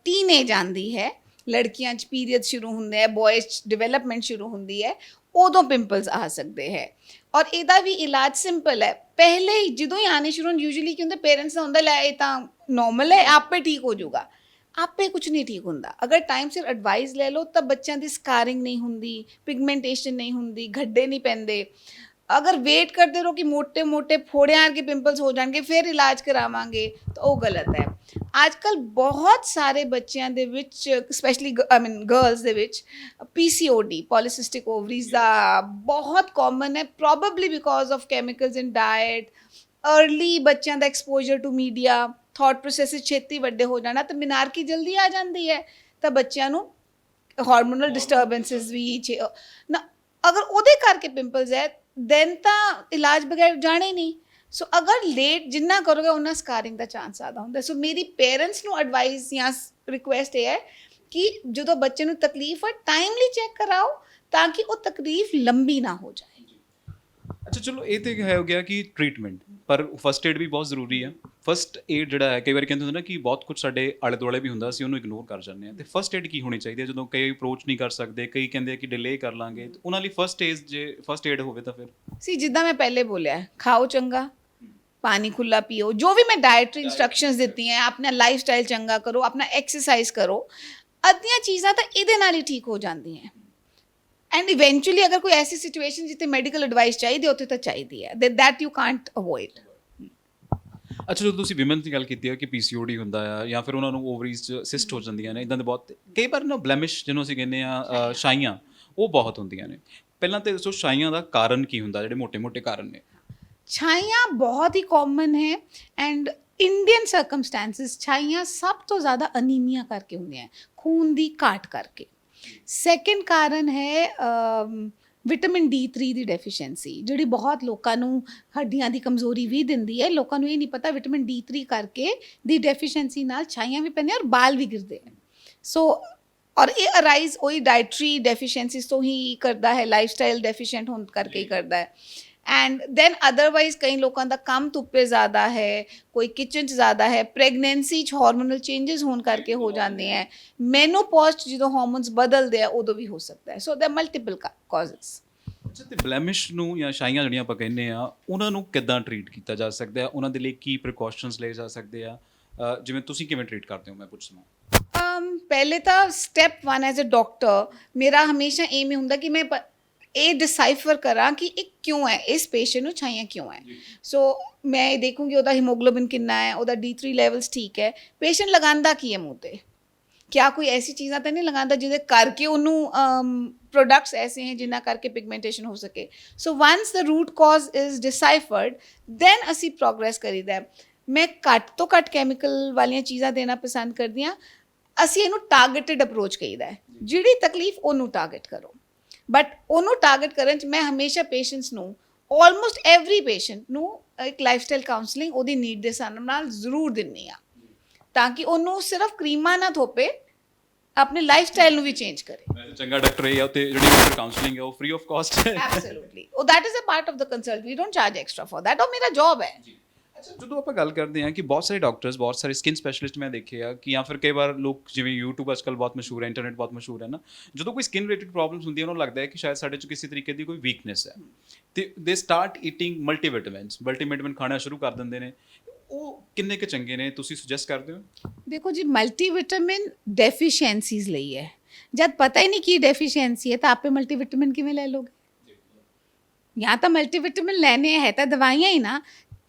ਟੀਨੇਜ ਆਉਂਦੀ ਹੈ, ਲੜਕੀਆਂ 'ਚ ਪੀਰੀਅਡ ਸ਼ੁਰੂ ਹੁੰਦੇ ਹੈ, ਬॉयਜ਼ 'ਚ ਡਿਵੈਲਪਮੈਂਟ ਸ਼ੁਰੂ ਹੁੰਦੀ ਹੈ, ਉਦੋਂ ਪਿੰਪਲਸ ਆ ਸਕਦੇ ਹੈ। ਔਰ ਇਹਦਾ ਵੀ ਇਲਾਜ ਸਿੰਪਲ ਹੈ। ਪਹਿਲੇ ਹੀ ਜਦੋਂ ਹੀ ਆਣੇ ਸ਼ੁਰੂ ਹੋਣ, ਯੂਜੂਲੀ ਕੀ ਹੁੰਦਾ, ਪੇਰੈਂਟਸ ਦਾ ਹੁੰਦਾ ਲੈ ਇਹ ਤਾਂ ਨੋਰਮਲ ਹੈ, ਆਪੇ ਠੀਕ ਹੋ ਜਾਊਗਾ। ਆਪੇ ਕੁਝ ਨਹੀਂ ਠੀਕ ਹੁੰਦਾ। ਅਗਰ ਟਾਈਮ ਸਿਰ ਐਡਵਾਈਸ ਲੈ ਲਓ ਤਾਂ ਬੱਚਿਆਂ ਦੀ ਸਕਾਰਿੰਗ ਨਹੀਂ ਹੁੰਦੀ, ਪਿਗਮੈਂਟੇਸ਼ਨ ਨਹੀਂ ਹੁੰਦੀ, ਗੱਡੇ ਨਹੀਂ ਪੈਂਦੇ। ਅਗਰ ਵੇਟ ਕਰਦੇ ਰਹੋ ਕਿ ਮੋਟੇ ਮੋਟੇ ਫੋੜਿਆਂ ਵਰਗੇ ਪਿੰਪਲਸ ਹੋ ਜਾਣਗੇ ਫਿਰ ਇਲਾਜ ਕਰਾਵਾਂਗੇ, ਤਾਂ ਉਹ ਗਲਤ ਹੈ। ਅੱਜ ਕੱਲ੍ਹ ਬਹੁਤ ਸਾਰੇ ਬੱਚਿਆਂ ਦੇ ਵਿੱਚ, ਸਪੈਸ਼ਲੀ ਗਰਲਸ ਦੇ ਵਿੱਚ PCOD, ਪੋਲੀਸਿਸਟਿਕ ਓਵਰੀਜ਼ ਦਾ ਬਹੁਤ ਕਾਮਨ ਹੈ। Probably because of chemicals in diet, early ਬੱਚਿਆਂ ਦਾ exposure to media, thought process ਛੇਤੀ ਵੱਡੇ ਹੋ ਜਾਣਾ, ਤਾਂ ਮਿਨਾਰਕੀ ਜਲਦੀ ਆ ਜਾਂਦੀ ਹੈ, ਤਾਂ ਬੱਚਿਆਂ ਨੂੰ ਹਾਰਮੋਨਲ ਡਿਸਟਰਬੈਂਸਿਸ ਵੀ ਨਾ। ਅਗਰ ਉਹਦੇ ਕਰਕੇ ਪਿੰਪਲਸ ਹੈ ਦੈਨ ਤਾਂ ਇਲਾਜ ਬਗੈਰ ਜਾਣੇ ਨਹੀਂ। ਸੋ ਅਗਰ ਲੇਟ ਜਿੰਨਾ ਕਰੋਗੇ ਉਹਨਾਂ ਸਕਾਰਿੰਗ ਦਾ ਚਾਂਸ ਜ਼ਿਆਦਾ ਹੁੰਦਾ। ਸੋ ਮੇਰੀ ਪੇਰੈਂਟਸ ਨੂੰ ਐਡਵਾਈਸ ਜਾਂ ਰਿਕੁਐਸਟ ਇਹ ਹੈ ਕਿ ਜਦੋਂ ਬੱਚੇ ਨੂੰ ਤਕਲੀਫ ਹੈ ਟਾਈਮਲੀ ਚੈੱਕ ਕਰਾਓ ਤਾਂ ਕਿ ਉਹ ਤਕਲੀਫ ਲੰਬੀ ਨਾ ਹੋ ਜਾਏ। ਅੱਛਾ, ਚਲੋ ਇਹ ਤਾਂ ਹੋ ਗਿਆ ਕਿ ਟ੍ਰੀਟਮੈਂਟ, ਪਰ ਫਸਟ ਏਡ ਵੀ ਬਹੁਤ ਜ਼ਰੂਰੀ ਹੈ। ਫਸਟ ਏਡ ਜਿਹੜਾ ਹੈ, ਕਈ ਵਾਰੀ ਕਹਿੰਦੇ ਹੁੰਦੇ ਨਾ ਕਿ ਬਹੁਤ ਕੁਝ ਸਾਡੇ ਆਲੇ ਦੁਆਲੇ ਵੀ ਹੁੰਦਾ, ਅਸੀਂ ਉਹਨੂੰ ਇਗਨੋਰ ਕਰ ਜਾਂਦੇ ਹਾਂ। ਅਤੇ ਫਸਟ ਏਡ ਕੀ ਹੋਣੀ ਚਾਹੀਦੀ ਹੈ ਜਦੋਂ ਕਈ ਅਪਰੋਚ ਨਹੀਂ ਕਰ ਸਕਦੇ, ਕਈ ਕਹਿੰਦੇ ਕਿ ਡਿਲੇ ਕਰ ਲਾਂਗੇ, ਉਹਨਾਂ ਲਈ ਫਸਟ ਏਡ ਹੋਵੇ ਤਾਂ ਫਿਰ? ਸੀ ਜਿੱਦਾਂ ਮੈਂ ਪਹਿਲੇ ਬੋਲਿਆ, ਖਾਓ ਚੰਗਾ, ਪਾਣੀ ਖੁੱਲਾ ਪੀਓ, ਜੋ ਵੀ ਮੈਂ ਡਾਇਟਰੀ ਇੰਸਟਰਕਸ਼ਨਸ ਦਿੱਤੀਆਂ, ਆਪਣਾ ਲਾਈਫ ਸਟਾਈਲ ਚੰਗਾ ਕਰੋ, ਆਪਣਾ ਐਕਸਰਸਾਈਜ਼ ਕਰੋ, ਅੱਧੀਆਂ ਚੀਜ਼ਾਂ ਤਾਂ ਇਹਦੇ ਨਾਲ ਹੀ ਠੀਕ ਹੋ ਜਾਂਦੀਆਂ। ਐਂਡ ਇਵੈਂਚੁਅਲੀ ਅਗਰ ਕੋਈ ਐਸੀ ਸਿਚੁਏਸ਼ਨ ਜਿੱਥੇ ਮੈਡੀਕਲ ਐਡਵਾਈਸ ਚਾਹੀਦੀ ਉੱਥੇ ਤਾਂ ਚਾਹੀਦੀ ਹੈ, ਦੈਟ ਯੂ ਕਾਂਟ ਅਵੋਇਡ। ਅੱਛਾ, ਜਦੋਂ ਤੁਸੀਂ ਵਿਮਨ ਦੀ ਗੱਲ ਕੀਤੀ ਹੈ ਕਿ ਪੀਸੀਓਡੀ ਹੁੰਦਾ ਆ ਜਾਂ ਫਿਰ ਉਹਨਾਂ ਨੂੰ ਓਵਰੀਜ਼ 'ਚ ਸਿਸਟ ਹੋ ਜਾਂਦੀਆਂ ਨੇ, ਇਦਾਂ ਦੇ ਬਹੁਤ ਕਈ ਵਾਰ ਨਾ ਬਲੈਮਿਸ਼ ਜਿਹਨੂੰ ਅਸੀਂ ਕਹਿੰਦੇ ਆ ਛਾਈਆਂ, ਉਹ ਬਹੁਤ ਹੁੰਦੀਆਂ ਨੇ। ਪਹਿਲਾਂ ਤਾਂ ਦੱਸੋ ਛਾਈਆਂ ਦਾ ਕਾਰਨ ਕੀ ਹੁੰਦਾ, ਜਿਹੜੇ ਮੋਟੇ-ਮੋਟੇ ਕਾਰਨ ਨੇ? ਛਾਈਆਂ ਬਹੁਤ ਹੀ ਕਾਮਨ ਹੈ ਐਂਡ ਇੰਡੀਅਨ ਸਰਕਮਸਟੈਂਸਿਸ ਛਾਈਆਂ ਸਭ ਤੋਂ ਜ਼ਿਆਦਾ ਅਨੀਮੀਆ ਕਰਕੇ ਹੁੰਦੀਆਂ, ਖੂਨ ਦੀ ਘਾਟ ਕਰਕੇ। ਸੈਕਿੰਡ ਕਾਰਨ ਹੈ ਵਿਟਾਮਿਨ D3 ਦੀ ਡੈਫੀਸ਼ੀਐਂਸੀ, ਜਿਹੜੀ ਬਹੁਤ ਲੋਕਾਂ ਨੂੰ ਹੱਡੀਆਂ ਦੀ ਕਮਜ਼ੋਰੀ ਵੀ ਦਿੰਦੀ ਹੈ। ਲੋਕਾਂ ਨੂੰ ਇਹ ਨਹੀਂ ਪਤਾ ਵਿਟਾਮਿਨ D3 ਕਰਕੇ ਦੀ ਡੈਫੀਸ਼ੀਐਂਸੀ ਨਾਲ ਛਾਈਆਂ ਵੀ ਪੈਂਦੀਆਂ ਔਰ ਬਾਲ ਵੀ ਗਿਰਦੇ ਹੈ। ਸੋ ਔਰ ਇਹ ਅਰਾਈਜ਼ ਉਹੀ ਡਾਇਟਰੀ ਡੈਫੀਸ਼ੀਐਂਸੀਜ਼ ਤੋਂ ਹੀ ਕਰਦਾ ਹੈ, ਲਾਈਫ ਸਟਾਈਲ ਡੈਫੀਸ਼ੀਐਂਟ ਹੋਣ ਕਰਕੇ ਹੀ ਕਰਦਾ ਹੈ। ਐਂਡ ਦੈਨ ਅਦਰਵਾਈਜ਼ ਕਈ ਲੋਕਾਂ ਦਾ ਕੰਮ ਧੁੱਪੇ ਜ਼ਿਆਦਾ ਹੈ, ਕੋਈ ਕਿਚਨ 'ਚ ਜ਼ਿਆਦਾ ਹੈ, ਪ੍ਰੈਗਨੈਂਸੀ 'ਚ ਹਾਰਮੋਨਲ ਚੇਂਜਸ ਹੋਣ ਕਰਕੇ ਹੋ ਜਾਂਦੇ ਹੈ, ਮੈਨੋਪੌਜ਼ 'ਚ ਜਦੋਂ ਹਾਰਮੋਨਸ ਬਦਲਦੇ ਆ ਉਦੋਂ ਵੀ ਹੋ ਸਕਦਾ ਹੈ। ਸੋ ਦੇ ਮਲਟੀਪਲ ਕਾਜ਼ਸ। ਅੱਛਾ, ਤੇ ਬਲੈਮਿਸ਼ ਨੂੰ ਜਾਂ ਛਾਈਆਂ ਜਿਹੜੀਆਂ ਆਪਾਂ ਕਹਿੰਦੇ ਆ, ਉਹਨਾਂ ਨੂੰ ਕਿੱਦਾਂ ਟਰੀਟ ਕੀਤਾ ਜਾ ਸਕਦਾ ਹੈ? ਉਹਨਾਂ ਦੇ ਲਈ ਕੀ ਪ੍ਰੀਕਾਸ਼ਨਸ ਲਏ ਜਾ ਸਕਦੇ ਆ? ਜਿਵੇਂ ਤੁਸੀਂ ਕਿਵੇਂ ਟਰੀਟ ਕਰਦੇ ਹੋ, ਮੈਂ ਪੁੱਛ ਲਵਾਂ। ਪਹਿਲੇ ਤਾਂ ਸਟੈਪ 1 ਐਜ਼ ਅ ਡਾਕਟਰ ਮੇਰਾ ਹਮੇਸ਼ਾ ਏਮ ਹੀ ਹੁੰਦਾ ਕਿ ਮੈਂ ਇਹ ਡਿਸਾਈਫਰ ਕਰਾਂ ਕਿ ਇਹ ਕਿਉਂ ਹੈ, ਇਸ ਪੇਸ਼ੈਂਟ ਨੂੰ ਛਾਈਆਂ ਕਿਉਂ ਹੈ। ਸੋ ਮੈਂ ਇਹ ਦੇਖੂੰਗੀ ਉਹਦਾ ਹੀਮੋਗਲੋਬਿਨ ਕਿੰਨਾ ਹੈ, ਉਹਦਾ D3 ਲੈਵਲਸ ਠੀਕ ਹੈ, ਪੇਸ਼ੈਂਟ ਲਗਾਉਂਦਾ ਕੀ ਹੈ ਮੂੰਹ 'ਤੇ, ਕਿਆ ਕੋਈ ਐਸੀ ਚੀਜ਼ਾਂ ਤਾਂ ਨਹੀਂ ਲਗਾਉਂਦਾ ਜਿਹਦੇ ਕਰਕੇ ਉਹਨੂੰ ਪ੍ਰੋਡਕਟਸ ਐਸੇ हैं ਜਿਨ੍ਹਾਂ ਕਰਕੇ ਪਿਗਮੈਂਟੇਸ਼ਨ ਹੋ ਸਕੇ। So once the root cause is deciphered then ਅਸੀਂ ਪ੍ਰੋਗਰੈਸ ਕਰੀਦਾ। ਮੈਂ ਘੱਟ ਤੋਂ ਘੱਟ ਕੈਮੀਕਲ ਵਾਲੀਆਂ ਚੀਜ਼ਾਂ ਦੇਣਾ ਪਸੰਦ ਕਰਦੀ ਹਾਂ। ਅਸੀਂ ਇਹਨੂੰ ਟਾਰਗੇਟਡ ਅਪਰੋਚ ਕਹੀਦਾ ਹੈ, ਜਿਹੜੀ ਤਕਲੀਫ ਉਹਨੂੰ ਟਾਰਗੇਟ ਕਰੋ। ਬਟ ਉਹਨੂੰ ਟਾਰਗੇਟ ਕਰਨ 'ਚ ਮੈਂ ਹਮੇਸ਼ਾ ਪੇਸ਼ੈਂਟਸ ਨੂੰ, ਆਲਮੋਸਟ ਐਵਰੀ ਪੇਸ਼ੈਂਟ ਨੂੰ ਇੱਕ ਲਾਈਫ ਸਟਾਈਲ ਕਾਉਂਸਲਿੰਗ ਉਹਦੀ ਨੀਡ ਦੇ ਹਿਸਾਬ ਨਾਲ ਜ਼ਰੂਰ ਦਿੰਦੀ ਹਾਂ, ਤਾਂ ਕਿ ਉਹਨੂੰ ਸਿਰਫ ਕਰੀਮਾਂ ਨਾ ਥੋਪੇ, ਆਪਣੇ ਲਾਈਫ ਸਟਾਈਲ ਨੂੰ ਵੀ ਚੇਂਜ ਕਰੇ। ਚੰਗਾ ਡਾਕਟਰ ਇਹ ਆ, ਤੇ ਜਿਹੜੀ ਕਾਉਂਸਲਿੰਗ ਹੈ ਉਹ ਫ੍ਰੀ ਆਫ ਕਾਸਟ ਹੈ। ਐਬਸੋਲੂਟਲੀ, ਉਹ that is a part of the consult, we don't charge extra for that, ਉਹ ਮੇਰਾ ਜੌਬ ਹੈ। ਅੱਛਾ, ਜਦੋਂ ਆਪਾਂ ਗੱਲ ਕਰਦੇ ਹਾਂ ਕਿ ਬਹੁਤ ਸਾਰੇ ਡਾਕਟਰਸ, ਬਹੁਤ ਸਾਰੇ ਸਕਿਨ ਸਪੈਸ਼ਲਿਸਟ ਮੈਂ ਦੇਖੇ ਆ ਕਿ ਜਾਂ ਫਿਰ ਕਈ ਵਾਰ ਲੋਕ, ਜਿਵੇਂ YouTube ਅੱਜ ਕੱਲ੍ਹ ਬਹੁਤ ਮਸ਼ਹੂਰ ਹੈ, ਇੰਟਰਨੈਟ ਬਹੁਤ ਮਸ਼ਹੂਰ ਹੈ ਨਾ, ਜਦੋਂ ਕੋਈ ਸਕਿਨ ਰਿਲੇਟਡ ਪ੍ਰੋਬਲਮਸ ਹੁੰਦੀਆਂ ਉਹਨਾਂ ਨੂੰ ਲੱਗਦਾ ਹੈ ਕਿ ਸ਼ਾਇਦ ਸਾਡੇ 'ਚ ਕਿਸੇ ਤਰੀਕੇ ਦੀ ਕੋਈ ਵੀਕਨੈਸ ਹੈ, ਤੇ ਦੇ ਸਟਾਰਟ ਈਟਿੰਗ ਮਲਟੀਵਿਟਾਮਿਨ ਖਾਣਾ ਸ਼ੁਰੂ ਕਰ ਦਿੰਦੇ ਨੇ। ਉਹ ਕਿੰਨੇ ਕੁ ਚੰਗੇ ਨੇ, ਤੁਸੀਂ ਸੁਜੈਸਟ ਕਰਦੇ ਹੋ? ਦੇਖੋ ਜੀ, ਮਲਟੀਵਿਟਾਮਿਨ ਡੈਫੀਸ਼ੀਐਂਸੀਜ਼ ਲਈ ਹੈ। ਜਦ ਪਤਾ ਹੀ ਨਹੀਂ ਕੀ ਡੈਫੀਸ਼ੀਐਂਸੀ ਹੈ ਤਾਂ ਆਪੇ ਮਲਟੀਵਿਟਾਮਿਨ ਕਿਵੇਂ ਲੈ ਲੋਗੇ? ਜਾਂ ਤਾਂ ਮਲਟੀਵਿਟਾਮਿਨ ਲੈਣੇ ਹੈ ਤਾਂ ਦਵਾਈਆਂ ਹੀ ਨਾ।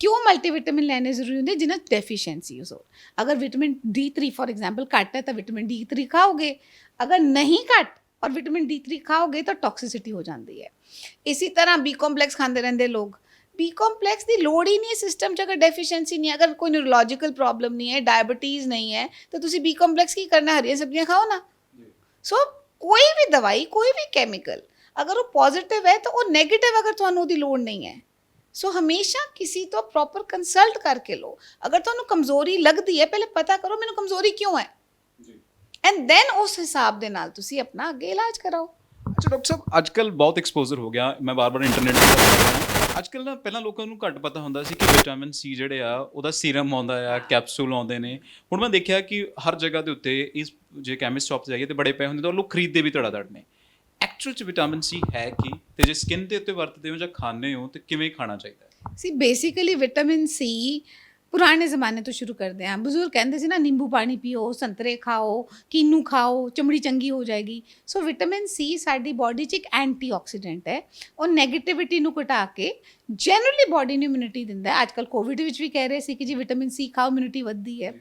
क्यों मल्टीविटामिन लेने जरूरी होंगे जिन्हें डेफिशिएंसीज हो। अगर विटामिन D3 फॉर एग्जांपल घट है तो विटामिन D3 खाओगे, अगर नहीं घट और विटामिन D3 खाओगे तो टॉक्सिसिटी हो जाती है। इसी तरह बी कॉम्पलैक्स खाते रहते लोग, बी कॉम्पलैक्स की लोड़ ही नहीं है सिस्टम च। अगर डेफिशिएंसी नहीं है, अगर कोई न्यूरोलॉजिकल प्रॉब्लम नहीं है, डायबिटीज़ नहीं है, तो तुसी बी कॉम्पलैक्स की करना, हरियां सब्जियां खाओ ना। सो कोई भी दवाई, कोई भी कैमिकल अगर वो पॉजिटिव है तो वो नेगेटिव अगर तुहानू उहदी लोड़ नहीं है। सो हमेशा किसी तो प्रॉपर कंसल्ट करके लो। अगर तुहानू कमजोरी लगती है, पहले पता करो मैनू कमजोरी क्यों है, एंड देन उस हिसाब दे नाल तुसी अपना अगे इलाज कराओ। ਅੱਛਾ ਡਾਕਟਰ ਸਾਹਿਬ, ਅੱਜ ਕੱਲ੍ਹ ਬਹੁਤ ਐਕਸਪੋਜ਼ਰ ਹੋ ਗਿਆ, ਮੈਂ ਵਾਰ-ਵਾਰ ਇੰਟਰਨੈਟ 'ਤੇ ਗੱਲ ਕਰ ਰਿਹਾ। ਅੱਜ ਕੱਲ੍ਹ ਨਾ, ਪਹਿਲਾਂ ਲੋਕਾਂ ਨੂੰ ਘੱਟ ਪਤਾ ਹੁੰਦਾ ਸੀ ਕਿ ਵਿਟਾਮਿਨ ਸੀ ਜਿਹੜੇ ਆ ਉਹਦਾ ਸੀਰਮ ਆਉਂਦਾ ਆ, ਕੈਪਸੂਲ ਆਉਂਦੇ ਨੇ। ਹੁਣ ਮੈਂ ਦੇਖਿਆ ਕਿ ਹਰ ਜਗ੍ਹਾ ਦੇ ਉੱਤੇ ਇਸ, ਜੇ ਕੈਮਿਸਟ ਸ਼ਾਪ 'ਤੇ ਜਾਈਏ ਤਾਂ ਬੜੇ ਪਏ ਹੁੰਦੇ ਤਾਂ ਲੋਕ ਖਰੀਦਦੇ ਵੀ ਧੜਾ ਧੜ ਨੇ। ਐਕਚੁਅਲ 'ਚ ਵਿਟਾਮਿਨ ਸੀ ਹੈ ਕੀ, ਤੇ ਜੇ ਸਕਿਨ ਦੇ ਉੱਤੇ ਵਰਤਦੇ ਹੋ ਜਾਂ ਖਾਂਦੇ ਹੋ ਤੇ ਕਿਵੇਂ ਖਾਣਾ ਚਾਹੀਦਾ ਹੈ? ਸੀ ਬੇਸਿਕਲੀ ਵਿਟਾਮਿਨ ਸੀ ਪੁਰਾਣੇ ਜ਼ਮਾਨੇ ਤੋਂ ਸ਼ੁਰੂ ਕਰਦੇ ਹਾਂ। ਬਜ਼ੁਰਗ ਕਹਿੰਦੇ ਸੀ ਨਾ, ਨਿੰਬੂ ਪਾਣੀ ਪੀਓ, ਸੰਤਰੇ ਖਾਓ, ਕੀਨੂ ਖਾਓ, ਚਮੜੀ ਚੰਗੀ ਹੋ ਜਾਏਗੀ। ਸੋ ਵਿਟਾਮਿਨ ਸੀ ਸਾਡੀ ਬਾਡੀ 'ਚ ਇੱਕ ਐਂਟੀਆਕਸੀਡੈਂਟ ਹੈ। ਉਹ ਨੈਗੇਟਿਵਿਟੀ ਨੂੰ ਘਟਾ ਕੇ ਜਨਰਲੀ ਬਾਡੀ ਨੂੰ ਇਮਿਊਨਿਟੀ ਦਿੰਦਾ ਹੈ। ਅੱਜ ਕੱਲ੍ਹ ਕੋਵਿਡ ਵਿੱਚ ਵੀ ਕਹਿ ਰਹੇ ਸੀ ਕਿ ਜੀ ਵਿਟਾਮਿਨ ਸੀ ਖਾਓ, ਇਮਿਊਨਿਟੀ ਵੱਧਦੀ ਹੈ।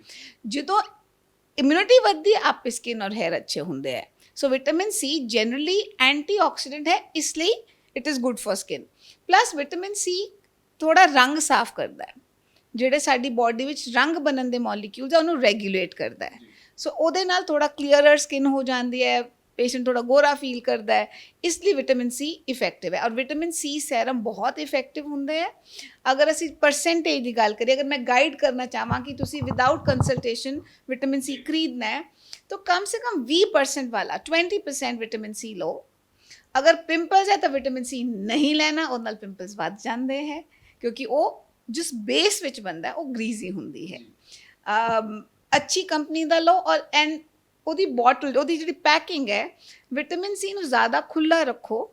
ਜਦੋਂ ਇਮਿਊਨਿਟੀ ਵੱਧਦੀ ਹੈ, ਆਪੇ ਸਕਿਨ ਔਰ हेयर अच्छे ਹੁੰਦੇ ਹੈ। ਸੋ ਵਿਟਾਮਿਨ ਸੀ ਜਨਰਲੀ ਐਂਟੀਆਕਸੀਡੈਂਟ ਹੈ, ਇਸ ਲਈ it is good for skin. Plus vitamin C ਥੋੜਾ ਰੰਗ ਸਾਫ਼ ਕਰਦਾ ਹੈ, ਜਿਹੜੇ ਸਾਡੀ ਬਾਡੀ ਵਿੱਚ ਰੰਗ ਬਣਨ ਦੇ ਮੋਲੀਕਿਊਲਸ ਆ ਉਹਨੂੰ ਰੈਗੂਲੇਟ ਕਰਦਾ ਹੈ। ਸੋ ਉਹਦੇ ਨਾਲ ਥੋੜਾ ਕਲੀਅਰਰ ਸਕਿਨ ਹੋ ਜਾਂਦੀ ਹੈ, ਪੇਸ਼ੈਂਟ ਥੋੜਾ ਗੋਰਾ ਫੀਲ ਕਰਦਾ ਹੈ। ਇਸ ਲਈ ਵਿਟਾਮਿਨ ਸੀ ਇਫੈਕਟਿਵ ਹੈ। ਔਰ ਵਿਟਾਮਿਨ ਸੀ ਸੈਰਮ ਬਹੁਤ ਇਫੈਕਟਿਵ ਹੁੰਦੇ ਹੈ। ਅਗਰ ਅਸੀਂ ਪਰਸੈਂਟੇਜ ਦੀ ਗੱਲ ਕਰੀਏ, ਅਗਰ ਮੈਂ ਗਾਈਡ ਕਰਨਾ ਚਾਹਾਂ ਕਿ ਤੁਸੀਂ ਵਿਦਾਊਟ ਕੰਸਲਟੇਸ਼ਨ ਵਿਟਾਮਿਨ ਸੀ ਖਰੀਦਣਾ ਹੈ तो कम से कम 20% वाला 20% विटामिन सी लो। अगर पिंपल्स है तो विटामिन सी नहीं लेना, ਉਹਦੇ ਨਾਲ ਪਿੰਪਲਸ ਵੱਧ ਜਾਂਦੇ ਹੈ, ਕਿਉਂਕਿ ਉਹ ਜਿਸ ਬੇਸ ਵਿੱਚ ਬੰਦਾ ਉਹ ਗਰੀਜ਼ੀ ਹੁੰਦੀ ਹੈ। ਅੱਛੀ ਕੰਪਨੀ ਦਾ ਲਓ, ਔਰ ਐਂਡ ਉਹਦੀ ਬੋਟਲ, ਉਹਦੀ ਜਿਹੜੀ ਪੈਕਿੰਗ ਹੈ, ਵਿਟਾਮਿਨ ਸੀ ਨੂੰ ਜ਼ਿਆਦਾ ਖੁੱਲ੍ਹਾ ਰੱਖੋ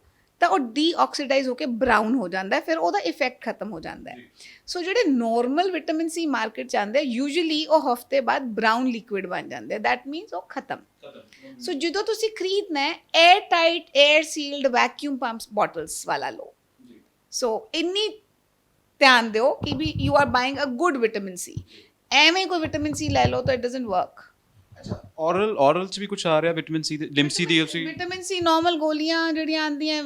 ਤਾਂ ਉਹ ਡੀਆਕਸੀਡਾਈਜ਼ ਹੋ ਕੇ ਬਰਾਊਨ ਹੋ ਜਾਂਦਾ ਹੈ, ਫਿਰ ਉਹਦਾ ਇਫੈਕਟ ਖਤਮ ਹੋ ਜਾਂਦਾ ਹੈ। ਸੋ ਜਿਹੜੇ ਨਾਰਮਲ ਵਿਟਾਮਿਨ ਸੀ ਮਾਰਕੀਟ 'ਚ ਆਉਂਦੇ ਯੂਜੂਲੀ ਉਹ ਹਫਤੇ ਬਾਅਦ ਬਰਾਊਨ ਲਿਕੁਇਡ ਬਣ ਜਾਂਦੇ, ਦੈਟ ਮੀਨਸ ਉਹ ਖਤਮ। ਸੋ ਜਦੋਂ ਤੁਸੀਂ ਖਰੀਦਣਾ ਹੈ air tight air sealed vacuum pumps bottles ਵਾਲਾ ਲਓ। ਸੋ ਇੰਨੀ ਧਿਆਨ ਦਿਓ ਕਿ ਵੀ you are buying a good vitamin C. ਐਵੇਂ ਕੋਈ ਵਿਟਾਮਿਨ ਸੀ ਲੈ ਲਓ ਤਾਂ ਇਟ ਡਜ਼ਨਟ ਵਰਕ। ਔਰਲ 'ਚ ਵੀ ਕੁਝ ਆ ਰਿਹਾ ਵਿਟਾਮਿਨ ਸੀ ਦੇ, ਲਿਮਸੀ ਦੀ ਅਸੀਂ ਵਿਟਾਮਿਨ ਸੀ ਨਾਰਮਲ ਗੋਲੀਆਂ ਜਿਹੜੀਆਂ ਆਉਂਦੀਆਂ,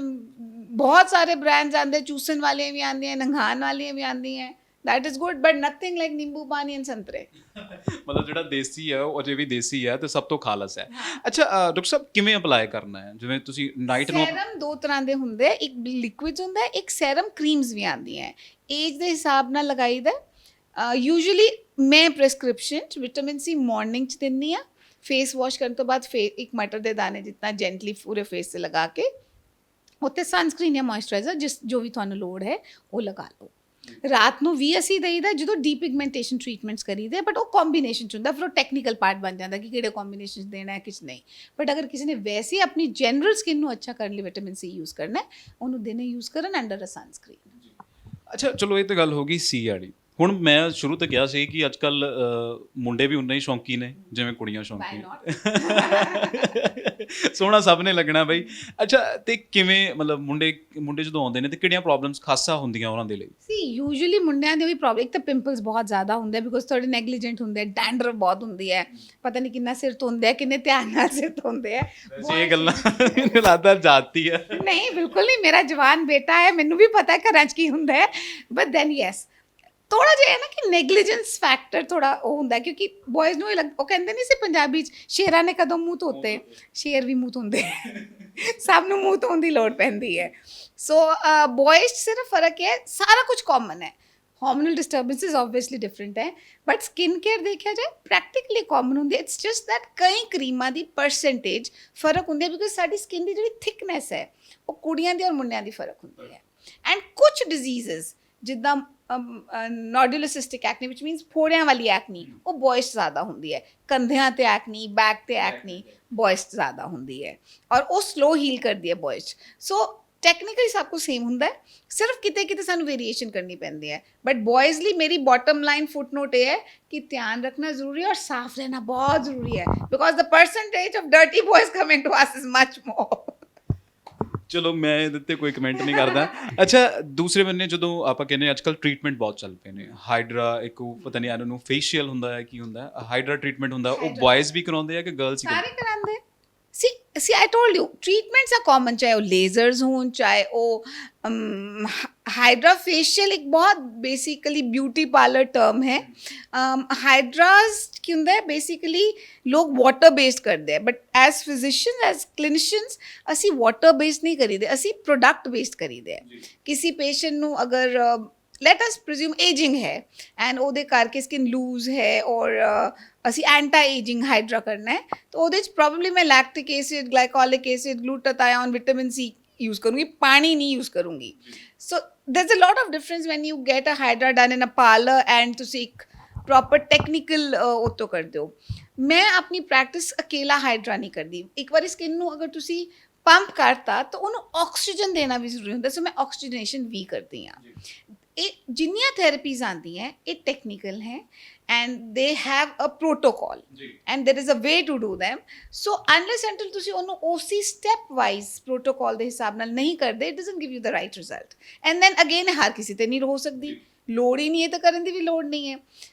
ਬਹੁਤ ਸਾਰੇ ਬ੍ਰਾਂਡਸ ਆਉਂਦੇ, ਚੂਸਣ ਵਾਲੀਆਂ ਵੀ ਆਉਂਦੀਆਂ, ਨੰਘਾਣ ਵਾਲੀਆਂ ਵੀ ਆਉਂਦੀਆਂ, that is good but nothing like ਨਿੰਬੂ ਪਾਣੀ and ਸੰਤਰੇ। ਮਤਲਬ ਜਿਹੜਾ ਦੇਸੀ ਹੈ ਉਹ ਅਜੇ ਵੀ ਦੇਸੀ ਹੈ ਤੇ ਸਭ ਤੋਂ ਖਾਲਸ ਹੈ। ਅੱਛਾ ਡਾਕਟਰ ਸਾਹਿਬ ਕਿਵੇਂ ਅਪਲਾਈ ਕਰਨਾ ਹੈ? ਜਿਵੇਂ ਤੁਸੀਂ ਨਾਈਟ ਨੂੰ ਸੈਰਮ ਦੋ ਤਰ੍ਹਾਂ ਦੇ ਹੁੰਦੇ, ਇੱਕ ਲਿਕੁਇਡਸ ਹੁੰਦਾ, ਇੱਕ ਸੈਰਮ ਕਰੀਮਸ ਵੀ ਆਉਂਦੀਆਂ। ਏਜ ਦੇ ਹਿਸਾਬ ਨਾਲ ਲਗਾਈਦਾ। ਯੂਜੂਲੀ ਮੈਂ ਪ੍ਰੈਸਕ੍ਰਿਪਸ਼ਨ 'ਚ ਵਿਟਾਮਿਨ ਸੀ ਮਾਰਨਿੰਗ 'ਚ ਦਿੰਦੀ ਹਾਂ, ਫੇਸ ਵਾਸ਼ ਕਰਨ ਤੋਂ ਬਾਅਦ ਇੱਕ ਮਟਰ ਦੇ ਦਾਣੇ ਜਿੰਨਾ ਜੈਂਟਲੀ ਪੂਰੇ ਫੇਸ 'ਤੇ ਲਗਾ ਕੇ ਉੱਤੇ ਸਨਸਕ੍ਰੀਨ ਜਾਂ ਮੋਇਸਚਰਾਈਜ਼ਰ ਜੋ ਵੀ ਤੁਹਾਨੂੰ ਲੋੜ ਹੈ ਉਹ ਲਗਾ ਲਓ। ਰਾਤ ਨੂੰ ਵੀ ਅਸੀਂ ਦੇਈਦਾ ਜਦੋਂ ਡੀਪਿਗਮੈਂਟੇਸ਼ਨ ਟ੍ਰੀਟਮੈਂਟਸ ਕਰੀਦੇ, ਬਟ ਉਹ ਕੰਬੀਨੇਸ਼ਨ 'ਚ ਹੁੰਦਾ, ਫਿਰ ਉਹ ਟੈਕਨੀਕਲ ਪਾਰਟ ਬਣ ਜਾਂਦਾ ਕਿ ਕਿਹੜੇ ਕੰਬੀਨੇਸ਼ਨ 'ਚ ਦੇਣਾ ਹੈ ਕਿਸ ਨਹੀਂ। ਬਟ ਅਗਰ ਕਿਸੇ ਨੇ ਵੈਸੇ ਹੀ ਆਪਣੀ ਜਨਰਲ ਸਕਿਨ ਨੂੰ ਅੱਛਾ ਕਰਨ ਲਈ ਵਿਟਾਮਿਨ ਸੀ ਯੂਜ਼ ਕਰਨਾ ਹੈ, ਉਹਨੂੰ ਦਿਨੇ ਯੂਜ਼ ਕਰਨ ਅੰਡਰ ਅ ਸਨਸਕ੍ਰੀਨ। ਅੱਛਾ ਚਲੋ ਇਹ ਤਾਂ ਗੱਲ ਹੋ ਗਈ ਸੀ ਵਾਲੀ। ਹੁਣ ਮੈਂ ਸ਼ੁਰੂ ਤੋਂ ਕਿਹਾ ਸੀ ਕਿ ਅੱਜ ਕੱਲ ਮੁੰਡੇ ਵੀ ਉਨੇ ਹੀ ਸ਼ੌਂਕੀ ਨੇ ਜਿਵੇਂ ਕੁੜੀਆਂ ਸ਼ੌਂਕੀ। ਸੋਹਣਾ ਸਭ ਨੇ ਲੱਗਣਾ ਬਈ। ਅੱਛਾ ਤੇ ਕਿਵੇਂ ਮਤਲਬ ਮੁੰਡੇ ਜਦੋਂ ਆਉਂਦੇ ਨੇ ਤੇ ਕਿਹੜੀਆਂ ਪ੍ਰੋਬਲਮਸ ਖਾਸਾ ਹੁੰਦੀਆਂ ਉਹਨਾਂ ਦੇ ਲਈ? ਸੀ ਯੂਜੂਲੀ ਮੁੰਡਿਆਂ ਦੇ ਵੀ ਪ੍ਰੋਬਲਮ, ਇੱਕ ਤਾਂ ਪਿੰਪਲਸ ਬਹੁਤ ਜ਼ਿਆਦਾ ਹੁੰਦੇ ਬਿਕੋਜ਼ ਥੋੜੇ ਨੈਗਲੀਜੈਂਟ ਹੁੰਦੇ, ਡੈਂਡਰਫ ਬਹੁਤ ਹੁੰਦੀ ਹੈ, ਪਤਾ ਨਹੀਂ ਕਿੰਨਾ ਸਿਰ ਧੋਂਦੇ ਆ, ਕਿੰਨੇ ਧਿਆਨ ਨਾਲ ਸਿਰ ਧੋਂਦੇ ਆ। ਵੈਸੇ ਇਹ ਗੱਲਾਂ ਮੈਨੂੰ ਲੱਗਦਾ ਜਾਤੀ ਹੈ। ਨਹੀਂ ਬਿਲਕੁਲ ਨਹੀਂ, ਮੇਰਾ ਜਵਾਨ ਬੇਟਾ ਹੈ, ਮੈਨੂੰ ਵੀ ਪਤਾ ਹੈ ਘਰਾਂ 'ਚ ਕੀ ਹੁੰਦਾ ਹੈ। ਬਟ ਦੈਨ ਯੈਸ ਥੋੜਾ ਜਿਹਾ ਹੈ ਨਾ ਕਿ ਨੈਗਲੀਜੈਂਸ ਫੈਕਟਰ ਥੋੜਾ ਉਹ ਹੁੰਦਾ, ਕਿਉਂਕਿ ਬॉयਜ਼ ਨੂੰ ਉਹ ਕਹਿੰਦੇ ਨਹੀਂ ਸੀ ਪੰਜਾਬੀ 'ਚ ਸ਼ੇਰਾਂ ਨੇ ਕਦੋਂ ਮੂੰਹ ਧੋਤੇ, ਸ਼ੇਰ ਵੀ ਮੂੰਹ ਧੋਂਦੇ, ਸਭ ਨੂੰ ਮੂੰਹ ਧੋਣ ਦੀ ਲੋੜ ਪੈਂਦੀ ਹੈ। ਸੋ ਬॉयਜ਼ 'ਚ ਸਿਰਫ ਫਰਕ ਹੈ, ਸਾਰਾ ਕੁਝ ਕਾਮਨ ਹੈ। ਹਾਰਮੋਨਲ ਡਿਸਟਰਬੈਂਸਿਸ ਆਬਵੀਅਸਲੀ ਡਿਫਰੈਂਟ ਹੈ, ਬਟ ਸਕਿਨ ਕੇਅਰ ਦੇਖਿਆ ਜਾਏ ਪ੍ਰੈਕਟੀਕਲੀ ਕਾਮਨ ਹੁੰਦੀ ਹੈ। ਇਟਸ ਜਸਟ ਦੈਟ ਕਈ ਕਰੀਮਾਂ ਦੀ ਪਰਸੈਂਟੇਜ ਫਰਕ ਹੁੰਦੀ ਹੈ, ਬਿਕੋਜ਼ ਸਾਡੀ ਸਕਿਨ ਦੀ ਜਿਹੜੀ ਥਿਕਨੈਸ ਹੈ ਉਹ ਕੁੜੀਆਂ ਦੀ ਔਰ ਮੁੰਡਿਆਂ ਦੀ ਫਰਕ ਹੁੰਦੀ ਹੈ। ਐਂਡ ਕੁਝ ਡਿਜ਼ੀਜ਼ਸ ਜਿੱਦਾਂ ਨੋਡੂਲੋਸਿਸਟਿਕ ਐਕਨੀ ਵਿਚ ਮੀਨਸ ਫੋੜਿਆਂ ਵਾਲੀ ਐਕਨੀ, ਉਹ ਬॉयਜ਼ 'ਚ ਜ਼ਿਆਦਾ ਹੁੰਦੀ ਹੈ। ਕੰਧਿਆਂ ਤੇ ਐਕਨੀ, ਬੈਕ ਤੇ ਐਕਨੀ ਬॉयਜ਼ 'ਚ ਜ਼ਿਆਦਾ ਹੁੰਦੀ ਹੈ, ਔਰ ਉਹ ਸਲੋ ਹੀਲ ਕਰਦੀ ਹੈ ਬॉयਜ਼ 'ਚ। ਸੋ ਟੈਕਨੀਕਲੀ ਸਭ ਕੁਝ ਸੇਮ ਹੁੰਦਾ ਹੈ, ਸਿਰਫ ਕਿਤੇ ਕਿਤੇ ਸਾਨੂੰ ਵੇਰੀਏਸ਼ਨ ਕਰਨੀ ਪੈਂਦੀ ਹੈ। ਬਟ ਬॉयਜ਼ ਲਈ ਮੇਰੀ ਬॉटम ਲਾਈਨ ਫੁੱਟਨੋਟ ਇਹ ਹੈ ਕਿ ਧਿਆਨ ਰੱਖਣਾ ਜ਼ਰੂਰੀ ਹੈ ਔਰ ਸਾਫ਼ ਰਹਿਣਾ ਬਹੁਤ ਜ਼ਰੂਰੀ ਹੈ, because the percentage of dirty boys coming to us is much more. ਚਲੋ ਮੈਂ ਇਹਦੇ 'ਤੇ ਕੋਈ ਕਮੈਂਟ ਨਹੀਂ ਕਰਦਾ। ਅੱਛਾ ਦੂਸਰੇ ਬੰਨੇ ਜਦੋਂ ਆਪਾਂ ਕਹਿੰਦੇ ਅੱਜ ਕੱਲ੍ਹ ਟ੍ਰੀਟਮੈਂਟ ਬਹੁਤ ਚੱਲ ਪਏ ਨੇ, ਹਾਈਡਰਾ ਇੱਕ ਪਤਾ ਨਹੀਂ ਇਹਨਾਂ ਨੂੰ ਫੇਸ਼ੀਅਲ ਹੁੰਦਾ ਹੈ, ਕੀ ਹੁੰਦਾ ਹਾਈਡਰਾ ਟ੍ਰੀਟਮੈਂਟ ਹੁੰਦਾ, ਉਹ ਬॉयਜ਼ ਵੀ ਕਰਾਉਂਦੇ ਆ ਕਿ ਗਰਲਸ ਹੀ? ਸਾਰੇ ਕਰਾਉਂਦੇ। See, I told you, treatments are common, ਚਾਹੇ ਉਹ ਲੇਜ਼ਰਸ ਹੋਣ, ਚਾਹੇ ਉਹ ਹਾਈਡਰਾ ਫੇਸ਼ੀਅਲ ਇੱਕ ਬਹੁਤ ਬੇਸਿਕਲੀ ਬਿਊਟੀ ਪਾਰਲਰ ਟਰਮ ਹੈ। ਹਾਈਡਰਾਸ ਕੀ ਹੁੰਦਾ ਹੈ, ਬੇਸਿਕਲੀ ਲੋਕ ਵਾਟਰ ਬੇਸਡ ਕਰਦੇ ਹੈ, ਬਟ ਐਜ਼ ਫਿਜ਼ੀਸ਼ੀਅਨ ਐਜ਼ ਕਲੀਨਿਸ਼ੀਅਨਸ ਅਸੀਂ ਵਾਟਰ ਬੇਸਡ ਨਹੀਂ ਕਰੀਦੇ, ਅਸੀਂ ਪ੍ਰੋਡਕਟ ਬੇਸਡ ਕਰੀਦੇ ਹੈ। ਕਿਸੇ ਪੇਸ਼ੈਂਟ ਨੂੰ ਅਗਰ ਲੈਟ ਅਸ ਪ੍ਰੀਜ਼ਿਊਮ ਏਜਿੰਗ ਹੈ ਐਂਡ ਉਹਦੇ ਕਰਕੇ ਸਕਿਨ ਲੂਜ਼ ਹੈ ਔਰ ਅਸੀਂ ਐਂਟਾ ਏਜਿੰਗ ਹਾਈਡਰਾ ਕਰਨਾ ਹੈ, ਤਾਂ ਉਹਦੇ 'ਚ ਪ੍ਰੋਬਬਲੀ ਮੈਂ lactic acid, glycolic acid, glutathione, vitamin C use करूँगी, पानी नहीं यूज़ करूँगी। सो there's a lot of difference when you get a hydra done in a parlor and ਤੁਸੀਂ ਇੱਕ ਪ੍ਰੋਪਰ ਟੈਕਨੀਕਲ ਉਤੋਂ ਕਰਦੇ ਹੋ। ਮੈਂ ਆਪਣੀ ਪ੍ਰੈਕਟਿਸ ਅਕੇਲਾ ਹਾਈਡਰਾ ਨਹੀਂ ਕਰਦੀ। ਇੱਕ ਵਾਰੀ ਸਕਿਨ ਨੂੰ ਅਗਰ ਤੁਸੀਂ ਪੰਪ ਕਰਤਾ ਤਾਂ ਉਹਨੂੰ ਆਕਸੀਜਨ ਦੇਣਾ ਵੀ ਜ਼ਰੂਰੀ ਹੁੰਦਾ, ਸੋ ਮੈਂ ਆਕਸੀਜਨੇਸ਼ਨ ਵੀ ਕਰਦੀ ਹਾਂ। ਇਹ ਜਿੰਨੀਆਂ ਥੈਰੇਪੀਜ਼ ਆਉਂਦੀਆਂ ਇਹ ਟੈਕਨੀਕਲ ਹੈ and they have a protocol and there is a way to do them. So unless until ਤੁਸੀਂ ਉਹਨੂੰ ਉਸੇ step wise protocol ਦੇ ਹਿਸਾਬ ਨਾਲ ਨਹੀਂ ਕਰਦੇ, it doesn't give you the right result. And then again ਹਰ ਕਿਸੇ ਤੇ ਨਹੀਂ ਹੋ ਸਕਦੀ, ਲੋੜ ਹੀ ਨਹੀਂ ਹੈ ਤਾਂ ਕਰਨ ਦੀ ਵੀ ਲੋੜ ਨਹੀਂ ਹੈ।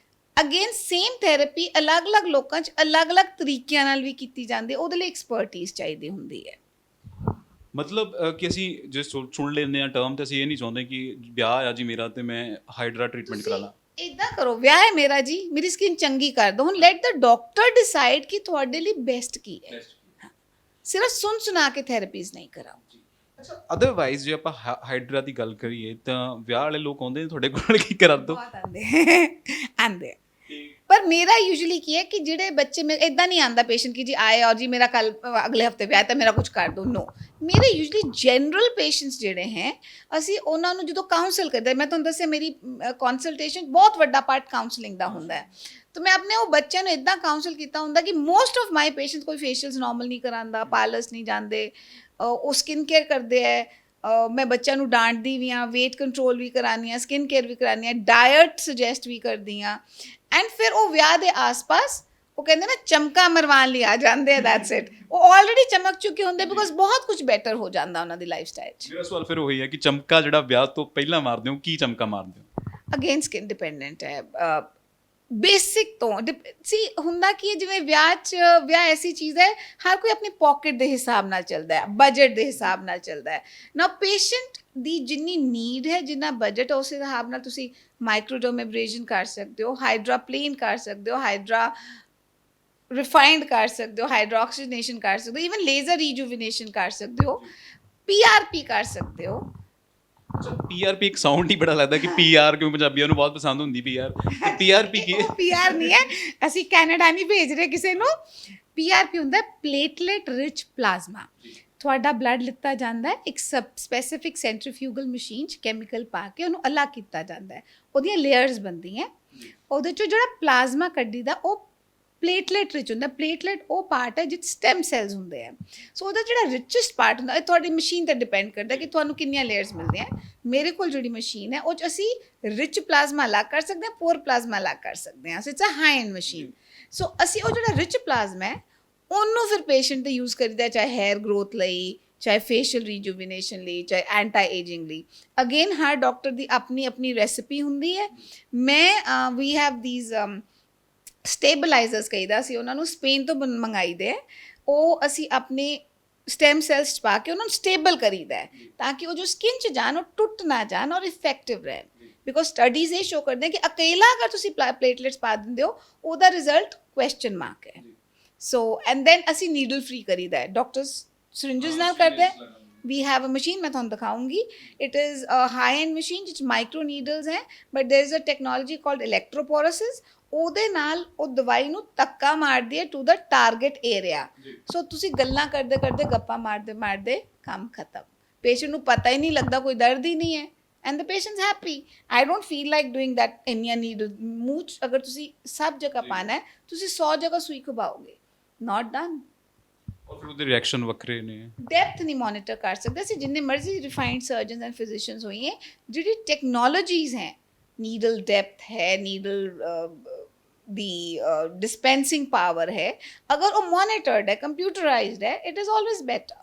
ਅਗੇਨ ਸੇਮ ਥੈਰੇਪੀ ਅਲੱਗ-ਅਲੱਗ ਲੋਕਾਂ 'ਚ ਅਲੱਗ-ਅਲੱਗ ਤਰੀਕਿਆਂ ਨਾਲ ਵੀ ਕੀਤੀ ਜਾਂਦੀ ਹੈ, ਉਹਦੇ ਲਈ ਐਕਸਪਰਟਿਜ਼ ਚਾਹੀਦੀ ਹੁੰਦੀ ਹੈ। ਮਤਲਬ ਕਿ ਅਸੀਂ ਜੇ ਸੁਣ ਲੈਂਦੇ ਹਾਂ ਟਰਮ ਤੇ ਅਸੀਂ ਇਹ ਨਹੀਂ ਚਾਹੁੰਦੇ ਕਿ ਵਿਆਹ ਆ ਜੀ ਮੇਰਾ ਤੇ ਮੈਂ ਹਾਈਡਰਾ ਟ੍ਰੀਟਮੈਂਟ ਕਰਾ ਲਾਂ। ਇੱਦਾਂ ਕਰੋ, ਵਿਆਹ ਹੈ ਮੇਰਾ ਜੀ, ਮੇਰੀ ਸਕਿਨ ਚੰਗੀ ਕਰ ਦਿਓ। ਹੁਣ ਲੈਟ ਦ ਡਾਕਟਰ ਡਿਸਾਈਡ ਕਿ ਤੁਹਾਡੇ ਲਈ ਬੈਸਟ ਕੀ ਹੈ, ਸਿਰਫ ਸੁਣ ਸੁਣਾ ਕੇ ਥੈਰੇਪੀਜ਼ ਨਹੀਂ ਕਰਾਓ। ਅੱਛਾ ਅਦਰਵਾਈਜ਼ ਜੇ ਆਪਾਂ ਹਾਈਡਰਾ ਦੀ ਗੱਲ ਕਰੀਏ ਤਾਂ ਵਿਆਹ ਵਾਲੇ ਲੋਕ ਆਉਂਦੇ ਨੇ ਤੁਹਾਡੇ ਕੋਲ ਕੀ ਕਰਾ ਦੋ? ਬਹੁਤ ਆਉਂਦੇ ਪਰ ਮੇਰਾ ਯੂਜੂਲੀ ਕੀ ਹੈ ਕਿ ਜਿਹੜੇ ਬੱਚੇ ਮੇਰੇ ਇੱਦਾਂ ਨਹੀਂ ਆਉਂਦਾ ਪੇਸ਼ੈਂਟ ਕਿ ਜੀ ਆਏ ਔਰ ਜੀ ਮੇਰਾ ਕੱਲ ਅਗਲੇ ਹਫਤੇ ਵਿਆਹ ਤਾਂ ਮੇਰਾ ਕੁਝ ਕਰ ਦਿਓ, ਨੋ। ਮੇਰੇ ਯੂਜੂਲੀ ਜਨਰਲ ਪੇਸ਼ੈਂਟਸ ਜਿਹੜੇ ਹੈ ਅਸੀਂ ਉਹਨਾਂ ਨੂੰ ਜਦੋਂ ਕਾਉਂਸਲ ਕਰਦੇ, ਮੈਂ ਤੁਹਾਨੂੰ ਦੱਸਿਆ ਮੇਰੀ ਕੰਸਲਟੇਸ਼ਨ ਬਹੁਤ ਵੱਡਾ ਪਾਰਟ ਕਾਉਂਸਲਿੰਗ ਦਾ ਹੁੰਦਾ ਹੈ, ਤਾਂ ਮੈਂ ਆਪਣੇ ਉਹ ਬੱਚਿਆਂ ਨੂੰ ਇੱਦਾਂ ਕਾਉਂਸਲ ਕੀਤਾ ਹੁੰਦਾ ਕਿ ਮੋਸਟ ਆਫ ਮਾਈ ਪੇਸ਼ੈਂਟਸ ਕੋਈ ਫੇਸ਼ੀਅਲਸ ਨਾਰਮਲ ਨਹੀਂ ਕਰਾਉਂਦਾ, ਪਾਰਲਰਸ ਨਹੀਂ ਜਾਂਦੇ, ਉਹ ਸਕਿਨ ਕੇਅਰ ਕਰਦੇ ਹੈ, ਮੈਂ ਬੱਚਿਆਂ ਨੂੰ ਡਾਂਟਦੀ ਵੀ ਹਾਂ, weight control ਵੀ ਕਰਾਉਂਦੀ ਹਾਂ, skin care ਵੀ ਕਰਾਉਂਦੀ ਹਾਂ, diet suggest ਵੀ ਕਰਦੀ ਹਾਂ, ਐਂਡ ਫਿਰ ਉਹ ਵਿਆਹ ਦੇ ਆਸ-ਪਾਸ ਉਹ ਕਹਿੰਦੇ ਨਾ ਚਮਕਾ ਮਰਵਾਉਣ ਲਈ ਆ ਜਾਂਦੇ ਆ, ਦੈਟਸ ਇਟ। ਉਹ ਆਲਰੇਡੀ ਚਮਕ ਚੁੱਕੇ ਹੁੰਦੇ ਬਿਕੋਜ਼ ਬਹੁਤ ਕੁਝ ਬੈਟਰ ਹੋ ਜਾਂਦਾ ਉਹਨਾਂ ਦੀ ਲਾਈਫ ਸਟਾਈਲ 'ਚ। ਮੇਰਾ ਸਵਾਲ ਫਿਰ ਉਹੀ ਹੈ ਕਿ ਚਮਕਾ ਜਿਹੜਾ ਵਿਆਹ ਤੋਂ ਪਹਿਲਾਂ ਮਾਰਦੇ ਹੋ, ਕੀ ਚਮਕਾ ਮਾਰਦੇ ਹੋ? ਅਗੇਨ ਸਕਿਨ ਡਿਪੈਂਡੈਂਟ ਹੈ ਬੇਸਿਕ ਤੋਂ ਸੀ ਹੁੰਦਾ ਕੀ ਹੈ, ਜਿਵੇਂ ਵਿਆਹ ਐਸੀ ਚੀਜ਼ ਹੈ ਹਰ ਕੋਈ ਆਪਣੀ ਪਾਕਟ ਦੇ ਹਿਸਾਬ ਨਾਲ ਚੱਲਦਾ ਹੈ, ਬਜਟ ਦੇ ਹਿਸਾਬ ਨਾਲ ਚੱਲਦਾ ਹੈ ਨਾ। ਪੇਸ਼ੈਂਟ ਦੀ ਜਿੰਨੀ ਨੀਡ ਹੈ, ਜਿੰਨਾ ਬਜਟ, ਉਸ ਹਿਸਾਬ ਨਾਲ ਤੁਸੀਂ ਮਾਈਕਰੋਡਰਮੇਬ੍ਰੇਸ਼ਨ ਕਰ ਸਕਦੇ ਹੋ, ਹਾਈਡਰਾ ਪਲੇਨ ਕਰ ਸਕਦੇ ਹੋ, ਹਾਈਡਰਾ ਰਿਫਾਈਨਡ ਕਰ ਸਕਦੇ ਹੋ, ਹਾਈਡਰਾ ਆਕਸੀਜਨੇਸ਼ਨ ਕਰ ਸਕਦੇ ਹੋ, ਈਵਨ ਲੇਜ਼ਰ ਰੀਜੂਵਿਨੇਸ਼ਨ ਕਰ ਸਕਦੇ ਹੋ, PRP ਕਰ ਸਕਦੇ ਹੋ। ਪੀਆਰਪੀ ਇੱਕ ਸਾਊਂਡ ਹੀ ਬੜਾ ਲੱਗਦਾ ਕਿ ਪੀਆਰ, ਕਿਉਂ ਪੰਜਾਬੀਆਂ ਨੂੰ ਬਹੁਤ ਪਸੰਦ ਹੁੰਦੀ ਪੀਆਰ। ਪੀਆਰਪੀ ਕੀ ਹੈ? ਪੀਆਰ ਨਹੀਂ ਹੈ, ਅਸੀਂ ਕੈਨੇਡਾ ਨਹੀਂ ਭੇਜ ਰਹੇ ਕਿਸੇ ਨੂੰ। ਪੀਆਰਪੀ ਹੁੰਦਾ ਪਲੇਟਲੇਟ ਰਿਚ ਪਲਾਜ਼ਮਾ। ਤੁਹਾਡਾ ਬਲੱਡ ਲਿੱਤਾ ਜਾਂਦਾ ਹੈ ਇੱਕ ਸਪੈਸੀਫਿਕ ਸੈਂਟਰੀਫਿਊਗਲ ਮਸ਼ੀਨ 'ਚ, ਕੈਮੀਕਲ ਪਾ ਕੇ ਉਹਨੂੰ ਅਲੱਗ ਕੀਤਾ ਜਾਂਦਾ ਹੈ, ਉਹਦੀਆਂ ਲੇਅਰਸ ਬਣਦੀਆਂ, ਉਹਦੇ 'ਚੋਂ ਜਿਹੜਾ ਪਲਾਜ਼ਮਾ ਕੱਢੀਦਾ ਉਹ ਪਲੇਟਲੇਟ ਰਿਚ ਹੁੰਦਾ। ਪਲੇਟਲੇਟ ਉਹ ਪਾਰਟ ਹੈ ਜਿਹ ਸਟੈਮ ਸੈਲਸ ਹੁੰਦੇ ਆ। ਸੋ ਉਹਦਾ ਜਿਹੜਾ ਰਿਚੈਸਟ ਪਾਰਟ ਹੁੰਦਾ, ਇਹ ਤੁਹਾਡੀ ਮਸ਼ੀਨ 'ਤੇ ਡਿਪੈਂਡ ਕਰਦਾ ਕਿ ਤੁਹਾਨੂੰ ਕਿੰਨੀਆਂ ਲੇਅਰਸ ਮਿਲਦੀਆਂ। ਮੇਰੇ ਕੋਲ ਜਿਹੜੀ ਮਸ਼ੀਨ ਹੈ ਉਹ 'ਚ ਅਸੀਂ ਰਿਚ ਪਲਾਜ਼ਮਾ ਅਲੱਗ ਕਰ ਸਕਦੇ ਹਾਂ, ਪੂਅਰ ਪਲਾਜ਼ਮਾ ਅਲੱਗ ਕਰ ਸਕਦੇ ਹਾਂ। So it's a high end machine. So ਅਸੀਂ ਉਹ ਜਿਹੜਾ ਰਿਚ ਪਲਾਜ਼ਮਾ ਹੈ ਉਹਨੂੰ ਫਿਰ ਪੇਸ਼ੈਂਟ 'ਤੇ ਯੂਜ਼ ਕਰੀਦਾ, ਚਾਹੇ ਹੈਅਰ ਗਰੋਥ ਲਈ, ਚਾਹੇ ਫੇਸ਼ੀਅਲ ਰੀਜੂਵਿਨੇਸ਼ਨ ਲਈ, ਚਾਹੇ ਐਂਟੀ ਏਜਿੰਗ ਲਈ। ਅਗੇਨ ਹਰ ਡਾਕਟਰ ਦੀ ਆਪਣੀ ਆਪਣੀ ਰੈਸਿਪੀ ਹੁੰਦੀ ਹੈ। ਮੈਂ ਵੀ ਹੈਵ ਥੀਜ਼ ਸਟੇਬਲਾਈਜ਼ਰਸ ਕਹੀਦਾ, ਅਸੀਂ ਉਹਨਾਂ ਨੂੰ ਸਪੇਨ ਤੋਂ ਮੰਗਾਈ ਦੇ, ਉਹ ਅਸੀਂ ਆਪਣੇ ਸਟੈਮ ਸੈਲਸ 'ਚ ਪਾ ਕੇ ਉਹਨਾਂ ਨੂੰ ਸਟੇਬਲ ਕਰੀਦਾ ਹੈ ਤਾਂ ਕਿ ਉਹ ਜੋ ਸਕਿਨ 'ਚ ਜਾਣ ਉਹ ਟੁੱਟ ਨਾ ਜਾਣ ਔਰ ਇਫੈਕਟਿਵ ਰਹਿਣ। ਬਿਕੋਜ਼ ਸਟੱਡੀਜ਼ ਇਹ ਸ਼ੋ ਕਰਦੇ ਕਿ ਅਕੇਲਾ ਅਗਰ ਤੁਸੀਂ ਪਲੇਟਲੇਟਸ ਪਾ ਦਿੰਦੇ ਹੋ, ਉਹਦਾ ਰਿਜ਼ਲਟ ਕੁਐਸਚਨ ਮਾਰਕ ਹੈ। ਸੋ ਐਂਡ ਦੈਨ ਅਸੀਂ ਨੀਡਲ ਫ੍ਰੀ ਕਰੀਦਾ ਹੈ, ਡਾਕਟਰਸ ਸਿਰਿੰਜਸ ਨਾਲ ਕਰਦੇ ਹੈ। We have a machine, मैं ਤੁਹਾਨੂੰ ਦਿਖਾਉਂਗੀ। It is a high-end machine ਜਿਸ 'ਚ ਮਾਈਕਰੋ ਨੀਡਲਸ ਹੈ, but there is a technology called electrophoresis। ਉਹਦੇ ਨਾਲ ਉਹ ਦਵਾਈ ਨੂੰ ਧੱਕਾ ਮਾਰਦੀ ਹੈ ਟੂ ਦਾ ਟਾਰਗੇਟ ਏਰੀਆ। ਸੋ ਤੁਸੀਂ ਗੱਲਾਂ ਕਰਦੇ ਕਰਦੇ, ਗੱਪਾਂ ਮਾਰਦੇ ਮਾਰਦੇ ਕੰਮ ਖਤਮ। ਪੇਸ਼ੈਂਟ ਨੂੰ ਪਤਾ ਹੀ ਨਹੀਂ ਲੱਗਦਾ, ਕੋਈ ਦਰਦ ਹੀ ਨਹੀਂ ਹੈ, and the patients happy. I don't feel like doing that ਇੰਨੀਆਂ ਨੀਡਲ ਮੂੰਹ 'ਚ ਅਗਰ ਤੁਸੀਂ ਸਭ ਜਗ੍ਹਾ ਪਾਣਾ ਹੈ, ਤੁਸੀਂ 100 ਜਗ੍ਹਾ ਸੂਈ ਖਵਾਓਗੇ, ਨਾਟ ਡਨ। ਔਰ ਫਿਰ ਉਹਦੇ ਰਿਐਕਸ਼ਨ ਵੱਖਰੇ ਨੇ। ਡੈਪਥ ਨਹੀਂ ਮੋਨੀਟਰ ਕਰ ਸਕਦੇ ਅਸੀਂ, ਜਿੰਨੇ ਮਰਜ਼ੀ ਰਿਫਾਈਨਡ ਸਰਜਨਸ ਐਂਡ ਫਿਜ਼ੀਸ਼ੀਅਨਸ ਹੋਈਏ। ਜਿਹੜੀ ਟੈਕਨੋਲੋਜੀਜ਼ ਹੈ, ਨੀਡਲ ਡੈਪਥ ਹੈ, ਨੀਡਲ ਦੀ ਡਿਸਪੈਂਸਿੰਗ ਪਾਵਰ ਹੈ, ਅਗਰ ਉਹ ਮੋਨੀਟਰਡ ਹੈ, ਕੰਪਿਊਟਰਾਈਜ਼ਡ ਹੈ, it is always better.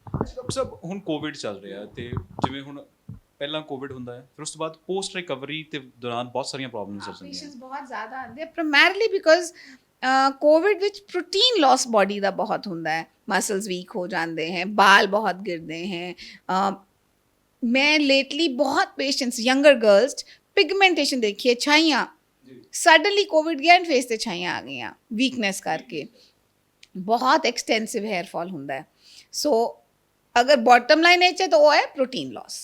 Doctor ਸਾਹਿਬ, ਹੁਣ ਕੋਵਿਡ ਚੱਲ ਰਿਹਾ ਤੇ ਜਿਵੇਂ ਹੁਣ ਪਹਿਲਾਂ ਕੋਵਿਡ ਹੁੰਦਾ ਹੈ, ਫਿਰ ਉਸ ਤੋਂ ਬਾਅਦ ਪੋਸਟ ਰਿਕਵਰੀ ਤੇ ਦੌਰਾਨ ਬਹੁਤ ਸਾਰੀਆਂ ਪ੍ਰੋਬਲਮਸ ਆ ਜਾਂਦੀਆਂ। ਪੇਸ਼ੈਂਟਸ ਬਹੁਤ ਜ਼ਿਆਦਾ ਆਉਂਦੇ ਆ, ਪ੍ਰਾਇਮਰਲੀ ਬਿਕੋਜ਼ ਕੋਵਿਡ ਵਿੱਚ ਪ੍ਰੋਟੀਨ ਲਾਸ ਬਾਡੀ ਦਾ ਬਹੁਤ ਹੁੰਦਾ ਹੈ, ਮਸਲਸ ਵੀਕ ਹੋ ਜਾਂਦੇ हैं, बाल बहुत गिरते हैं। मैं लेटली बहुत पेशेंट्स यंगर गर्ल्स पिगमेंटेशन देखी है, छाइयाँ सडनली कोविड गया एंड फेस ते छाइयाँ आ गई वीकनेस करके, बहुत एक्सटेंसिव हेयरफॉल होंदा है। सो अगर बॉटम लाइन है तो वो है protein loss.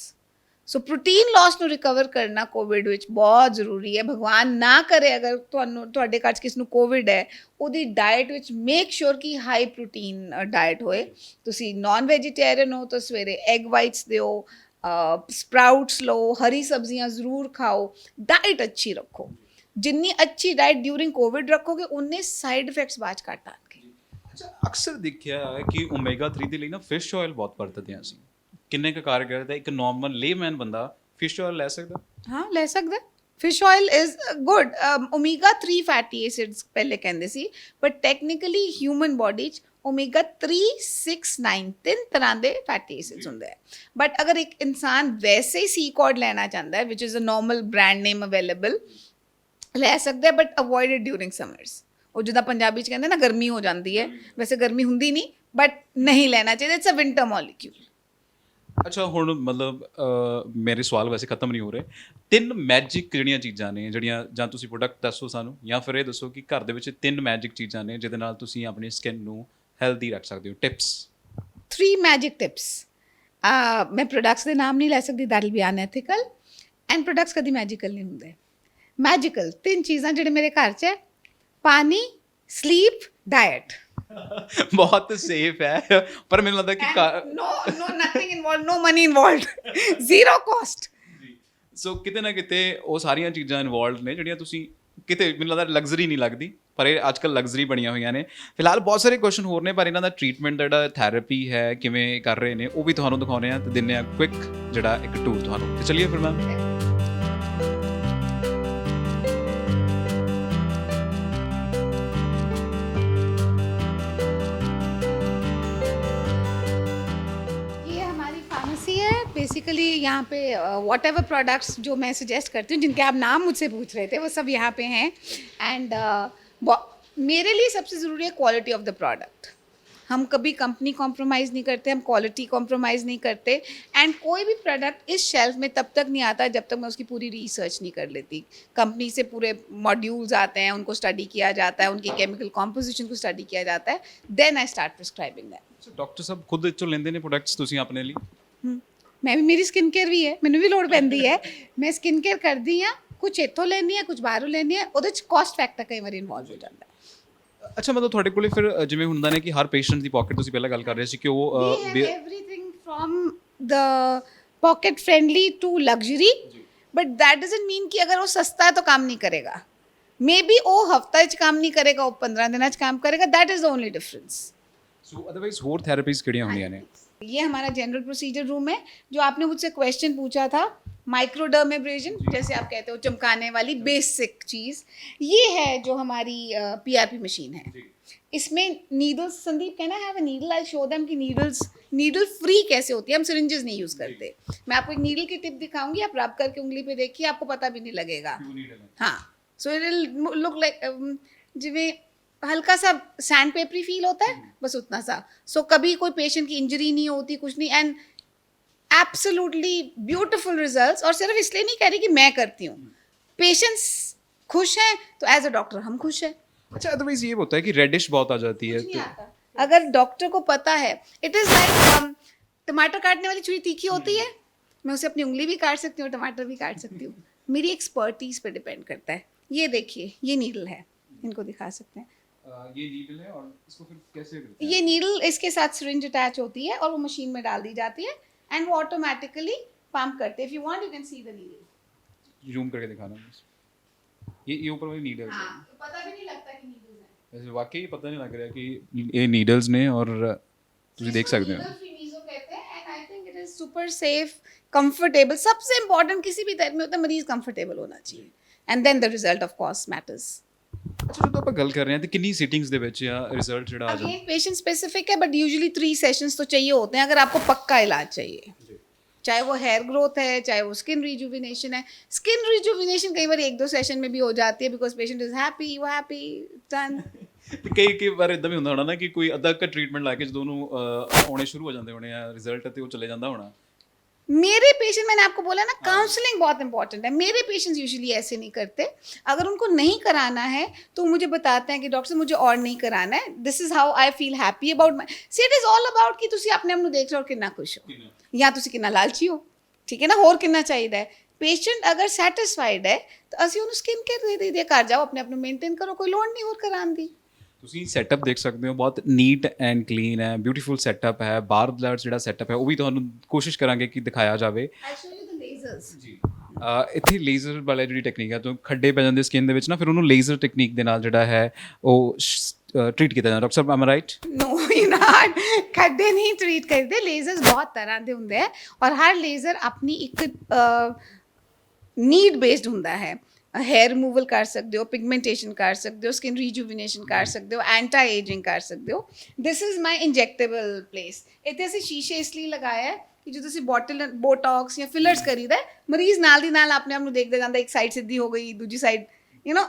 So protein loss ਨੂੰ ਰਿਕਵਰ ਕਰਨਾ ਕੋਵਿਡ ਵਿੱਚ ਬਹੁਤ ਜ਼ਰੂਰੀ ਹੈ। ਭਗਵਾਨ ਨਾ ਕਰੇ ਅਗਰ ਤੁਹਾਨੂੰ ਤੁਹਾਡੇ ਘਰ 'ਚ ਕਿਸ ਨੂੰ ਕੋਵਿਡ ਹੈ, ਉਹਦੀ ਡਾਈਟ ਵਿੱਚ ਮੇਕ ਸ਼ੋਰ ਕਿ ਹਾਈ ਪ੍ਰੋਟੀਨ ਡਾਈਟ ਹੋਏ। ਤੁਸੀਂ ਨਾਨ ਵੈਜੀਟੇਰੀਅਨ ਹੋ ਤਾਂ ਸਵੇਰੇ ਐਗ ਵਾਈਟਸ ਦਿਓ, ਸਪਰਾਊਟਸ ਲਓ, ਹਰੀ ਸਬਜ਼ੀਆਂ ਜ਼ਰੂਰ ਖਾਓ, ਡਾਈਟ ਅੱਛੀ ਰੱਖੋ। ਜਿੰਨੀ ਅੱਛੀ ਡਾਈਟ ਡਿਊਰਿੰਗ ਕੋਵਿਡ ਰੱਖੋਗੇ ਉਨੇ ਸਾਈਡ ਇਫੈਕਟਸ ਬਾਅਦ 'ਚ ਘੱਟ ਆਉਣਗੇ। ਅੱਛਾ, ਅਕਸਰ ਦੇਖਿਆ ਹੈ ਕਿ ਓਮੇਗਾ 3 ਦੇ ਲਈ ਨਾ ਫਿਸ਼ ਆਇਲ ਬਹੁਤ ਵਰਤਦੇ ਹਾਂ ਅਸੀਂ। ਕਿੰਨੇ ਕੁ ਕਾਰਗਰ ਹੈ? ਇੱਕ ਨਾਰਮਲ ਲੇਮੈਨ ਬੰਦਾ ਫਿਸ਼ ਆਇਲ ਲੈ ਸਕਦਾ? ਹਾਂ, ਲੈ ਸਕਦਾ। Fish oil is good. Omega 3 fatty acids ਪਹਿਲੇ ਕਹਿੰਦੇ ਸੀ, ਬਟ ਟੈਕਨੀਕਲੀ ਹਿਊਮਨ ਬੋਡੀ 'ਚ ਓਮੇਗਾ 3, 6, 9 ਤਿੰਨ ਤਰ੍ਹਾਂ ਦੇ ਫੈਟੀ ਐਸਿਡਸ ਹੁੰਦੇ ਆ। ਬਟ ਅਗਰ ਇੱਕ ਇਨਸਾਨ ਵੈਸੇ ਹੀ ਸੀ ਕੌਡ ਲੈਣਾ ਚਾਹੁੰਦਾ ਹੈ, which is a normal brand name available, ਲੈ ਸਕਦਾ, but avoid it during summers. ਉਹ ਜਿੱਦਾਂ ਪੰਜਾਬੀ 'ਚ ਕਹਿੰਦੇ ਨਾ ਗਰਮੀ ਹੋ ਜਾਂਦੀ ਹੈ, ਵੈਸੇ ਗਰਮੀ ਹੁੰਦੀ ਨਹੀਂ, ਬਟ ਨਹੀਂ ਲੈਣਾ ਚਾਹੀਦਾ। It's a winter molecule. ਅੱਛਾ, ਹੁਣ ਮਤਲਬ ਮੇਰੇ ਸਵਾਲ ਵੈਸੇ ਖਤਮ ਨਹੀਂ ਹੋ ਰਹੇ। 3 ਮੈਜਿਕ ਜਿਹੜੀਆਂ ਚੀਜ਼ਾਂ ਨੇ, ਜਿਹੜੀਆਂ ਜਾਂ ਤੁਸੀਂ ਪ੍ਰੋਡਕਟ ਦੱਸੋ ਸਾਨੂੰ, ਜਾਂ ਫਿਰ ਇਹ ਦੱਸੋ ਕਿ ਘਰ ਦੇ ਵਿੱਚ 3 ਮੈਜਿਕ ਚੀਜ਼ਾਂ ਨੇ ਜਿਹਦੇ ਨਾਲ ਤੁਸੀਂ ਆਪਣੀ ਸਕਿਨ ਨੂੰ ਹੈਲਦੀ ਰੱਖ ਸਕਦੇ ਹੋ। Tips 3 magic tips. ਮੈਂ ਪ੍ਰੋਡਕਟਸ ਦੇ ਨਾਮ ਨਹੀਂ ਲੈ ਸਕਦੀ, that will be unethical, and products ਕਦੀ ਮੈਜੀਕਲ ਨਹੀਂ ਹੁੰਦੇ। ਮੈਜੀਕਲ 3 ਚੀਜ਼ਾਂ ਜਿਹੜੇ ਮੇਰੇ ਘਰ 'ਚ ਹੈ: ਪਾਣੀ, ਸਲੀਪ, ਡਾਇਟ। ਬਹੁਤ ਸੇਫ ਹੈ, ਪਰ ਮੈਨੂੰ ਲੱਗਦਾ ਕਿ no nothing involved, no money involved, zero cost। ਸੋ ਕਿਤੇ ਨਾ ਕਿਤੇ ਉਹ ਸਾਰੀਆਂ ਚੀਜ਼ਾਂ ਇਨਵੋਲਵਡ ਨੇ ਜਿਹੜੀਆਂ ਤੁਸੀਂ ਕਿਤੇ, ਮੈਨੂੰ ਲੱਗਦਾ ਲਗਜ਼ਰੀ ਨਹੀਂ ਲੱਗਦੀ, ਪਰ ਇਹ ਅੱਜ ਕੱਲ੍ਹ ਲਗਜ਼ਰੀ ਬਣੀਆਂ ਹੋਈਆਂ ਨੇ। ਫਿਲਹਾਲ ਬਹੁਤ ਸਾਰੇ ਕੁਐਸਚਨ ਹੋਰ ਨੇ, ਪਰ ਇਹਨਾਂ ਦਾ ਟ੍ਰੀਟਮੈਂਟ ਜਿਹੜਾ ਥੈਰੇਪੀ ਹੈ ਕਿਵੇਂ ਕਰ ਰਹੇ ਨੇ ਉਹ ਵੀ ਤੁਹਾਨੂੰ ਦਿਖਾਉਂਦੇ ਆ ਤੇ ਦਿੰਦੇ ਆ ਕੁਇਕ ਜਿਹੜਾ ਇੱਕ ਟੂਰ ਤੁਹਾਨੂੰ। ਤੇ ਚੱਲੀਏ ਫਿਰ ਮੈਮ। ये हमारी फार्मेसी है बेसिकली। यहाँ पे वॉट एवर प्रोडक्ट्स जो मैं सजेस्ट करती हूँ, जिनके आप नाम मुझसे पूछ रहे थे, वो सब यहाँ पे हैं। एंड मेरे लिए सबसे ज़रूरी है क्वालिटी ऑफ द प्रोडक्ट। हम कभी कंपनी कॉम्प्रोमाइज़ नहीं करते, हम क्वालिटी कॉम्प्रोमाइज़ नहीं करते। एंड कोई भी प्रोडक्ट इस शेल्फ में तब तक नहीं आता जब तक मैं उसकी पूरी रिसर्च नहीं कर लेती। कंपनी से पूरे मॉड्यूल्स आते हैं, उनको स्टडी किया जाता है, उनकी केमिकल कॉम्पोजिशन को स्टडी किया जाता है, then I start prescribing that. Doctor ਸਾਹਿਬ ਖੁਦ ਇੱਥੋਂ ਲੈਂਦੇ ਨੇ ਪ੍ਰੋਡਕਟਸ ਤੁਸੀਂ ਆਪਣੇ ਲਈ? मैं भी, मेरी स्किन केयर भी है, मैंने भी लोड़ पैंदी है। मैं स्किन केयर करदी हाँ, कुछ इत्थों लैनी है, कुछ बाहरों लैनी है। ਉਹਦੇ ਚ ਕਾਸਟ ਫੈਕਟਰ ਕਈ ਵਾਰੀ ਇਨਵੋਲਵ ਹੋ ਜਾਂਦਾ ਹੈ। ਅੱਛਾ, ਮਤਲਬ ਤੁਹਾਡੇ ਕੋਲੇ ਫਿਰ ਜਿਵੇਂ ਹੁੰਦਾ ਨੇ ਕਿ ਹਰ ਪੇਸ਼ੈਂਟ ਦੀ ਪਾਕਟ, ਤੁਸੀਂ ਪਹਿਲਾਂ ਗੱਲ ਕਰ ਰਹੇ ਸੀ ਕਿ ਉਹ We have everything from the pocket friendly to luxury, but that doesn't mean कि अगर वो सस्ता है तो काम नहीं करेगा। मे बी वो हफ्ता च काम नहीं करेगा, वो 15 दिनों च काम करेगा। That is the only difference. So otherwise ਹੋਰ ਥੈਰੇਪੀਜ਼ ਕਿਹੜੀਆਂ ਹੁੰਦੀਆਂ ਨੇ? ये हमारा जनरल प्रोसीजर रूम है। जो आपने मुझसे क्वेश्चन पूछा था, माइक्रोडर्मेब्रेजन, जैसे आप कहते हो चमकाने वाली बेसिक चीज़, ये है जो हमारी PRP मशीन है। इसमें नीडल्स, संदीप कहना है नीडल, आई शो देम कि नीडल फ्री कैसे होती है। हम सिरिंजेस नहीं यूज़ करते। मैं आपको एक नीडल की टिप दिखाऊंगी, आप रब करके उंगली पे देखिए, आपको पता भी नहीं लगेगा। हाँ, so it will look like जिमें हल्का सा सैंड पेपरी फील होता है, बस उतना सा। सो कभी कोई पेशेंट की इंजरी नहीं होती, कुछ नहीं। And absolutely beautiful results. और सिर्फ इसलिए नहीं कह रही कि मैं करती हूँ, पेशेंट्स खुश हैं तो एज अ डॉक्टर हम खुश हैं। अच्छा, अदरवाइज ये होता है कि रेडिश बहुत आ जाती है कुछ नहीं आता। अगर डॉक्टर को पता है, इट इज़ लाइक टमाटर काटने वाली छुरी तीखी होती है, मैं उसे अपनी उंगली भी काट सकती हूँ, टमाटर भी काट सकती हूँ। मेरी एक्सपर्टीज पे डिपेंड करता है। ये देखिए, ये नीडल है, इनको दिखा सकते हैं। ये नीडल है और इसको फिर कैसे करते हैं? ये नीडल इसके साथ सिरिंज अटैच होती है और वो मशीन में डाल दी जाती है एंड वो ऑटोमेटिकली पंप करते हैं। If you want you can see the needle. Zoom करके दिखाना मुझे। ये ऊपर वाली नीडल है। हाँ, तो पता भी नहीं लगता कि नीडल्स हैं। वैसे वाकई पता नहीं लग रहा कि ये नीडल्स ने, और ਤੁਸੀਂ देख सकते हो। नीडल फ्री मीजो कहते हैं and I think it is super safe, comfortable. सबसे इंपॉर्टेंट किसी भी दर्द में होता है मरीज कंफर्टेबल होना चाहिए, and then the result of course matters. ਅੱਛਾ, ਜਦੋਂ ਆਪਾਂ ਗੱਲ ਕਰ ਰਹੇ ਹਾਂ ਤੇ ਕਿੰਨੀ ਸੀਟਿੰਗਸ ਦੇ ਵਿੱਚ ਆ ਰਿਜ਼ਲਟ ਜਿਹੜਾ ਆ ਜਾਂਦਾ? अगेन पेशेंट स्पेसिफिक है, बट यूजुअली 3 सेशंस तो चाहिए होते हैं अगर आपको पक्का इलाज चाहिए। चाहे वो हेयर ग्रोथ है, चाहे वो स्किन रिजुविनेशन है। स्किन रिजुविनेशन कई बार 1-2 सेशन में भी हो जाती है बिकॉज पेशेंट इज हैप्पी, वो हैप्पी, डन। ਤੇ ਕਈ ਵਾਰ ਇਦਾਂ ਵੀ ਹੁੰਦਾ ਹੋਣਾ ਨਾ ਕਿ ਕੋਈ ਅੱਧਾ ਕ ਟ੍ਰੀਟਮੈਂਟ ਲਾ ਕੇ ਜਦੋਂ ਉਹਨੂੰ ਆਉਣੇ ਸ਼ੁਰੂ ਹੋ ਜਾਂਦੇ ਹੋਣੇ ਆ ਰਿਜ਼ਲਟ, ਤੇ ਉਹ ਚਲੇ ਜਾਂਦਾ ਹੋਣਾ। मेरे पेशेंट, मैंने आपको बोला ना, काउंसलिंग बहुत इंपॉर्टेंट है। मेरे पेशेंट्स यूजुअली ऐसे नहीं करते। अगर उनको नहीं कराना है तो वो मुझे बताते हैं कि डॉक्टर साहब मुझे और नहीं कराना है, this is how I feel happy about my. See it is all about कि ਤੁਸੀਂ ਆਪਣੇ ਆਪ ਨੂੰ ਦੇਖ ਰਹੇ ਹੋ ਕਿੰਨਾ ਖੁਸ਼ ਹੋ, ਜਾਂ ਤੁਸੀਂ ਕਿੰਨਾ ਲਾਲਚੀ ਹੋ, ਠੀਕ ਹੈ ਨਾ, ਹੋਰ ਕਿੰਨਾ ਚਾਹੀਦਾ ਹੈ। ਪੇਸ਼ੈਂਟ ਅਗਰ ਸੈਟੀਸਫਾਈਡ ਹੈ ਤਾਂ ਅਸੀਂ ਉਹਨੂੰ ਸਕਿਨ ਕੇਅਰ ਦੇ ਦਈਏ, ਘਰ ਜਾਓ ਆਪਣੇ ਆਪ ਨੂੰ ਮੇਨਟੇਨ ਕਰੋ, ਕੋਈ ਲੋੜ ਨਹੀਂ ਹੋਰ ਕਰਾਉਣ ਦੀ। ਤੁਸੀਂ ਸੈਟਅਪ ਦੇਖ ਸਕਦੇ ਹੋ, ਬਹੁਤ ਨੀਟ ਐਂਡ ਕਲੀਨ ਹੈ, ਬਿਊਟੀਫੁਲ ਸੈਟਅਪ ਹੈ। ਬਾਹਰ ਦਾ ਜਿਹੜਾ ਸੈਟਅਪ ਹੈ ਉਹ ਵੀ ਤੁਹਾਨੂੰ ਕੋਸ਼ਿਸ਼ ਕਰਾਂਗੇ ਕਿ ਦਿਖਾਇਆ ਜਾਵੇ। ਆਈ ਸ਼ੋ ਯੂ ਦ ਲੇਜ਼ਰਸ। ਜੀ, ਇੱਥੇ ਲੇਜ਼ਰ ਵਾਲਾ ਜਿਹੜੀ ਟੈਕਨੀਕ ਹੈ, ਤੋਂ ਖੱਡੇ ਪੈ ਜਾਂਦੇ ਸਕਿਨ ਦੇ ਵਿੱਚ ਨਾ, ਫਿਰ ਉਹਨੂੰ ਲੇਜ਼ਰ ਟੈਕਨੀਕ ਦੇ ਨਾਲ ਜਿਹੜਾ ਹੈ ਉਹ ਟ੍ਰੀਟ ਕੀਤਾ ਜਾਂਦਾ। ਡਾਕਟਰ ਸਾਹਿਬ, am right? No you not, खड्डे नहीं ट्रीट करते। लेजर्स बहुत तरह के होंगे हैं और हर लेजर अपनी एक नीड बेस्ड होंदा है। हेयर रिमूवल कर सकते हो, पिगमेंटेशन कर सकते हो, स्किन रिजुविनेशन कर सकते हो, एंटी एजिंग कर सकते हो। This is my injectable place. इतने ਅਸੀਂ शीशे इसलिए लगाया है कि जो ਤੁਸੀਂ ਬੋਟਲ ਬੋਟੌਕਸ ਜਾਂ ਫਿਲਰਸ ਕਰੀਦਾ, ਮਰੀਜ਼ ਨਾਲ ਦੀ ਨਾਲ ਆਪਣੇ ਆਪ ਨੂੰ ਦੇਖਦੇ ਜਾਂਦਾ, ਇੱਕ ਸਾਈਡ ਸਿੱਧੀ ਹੋ ਗਈ, ਦੂਜੀ side you know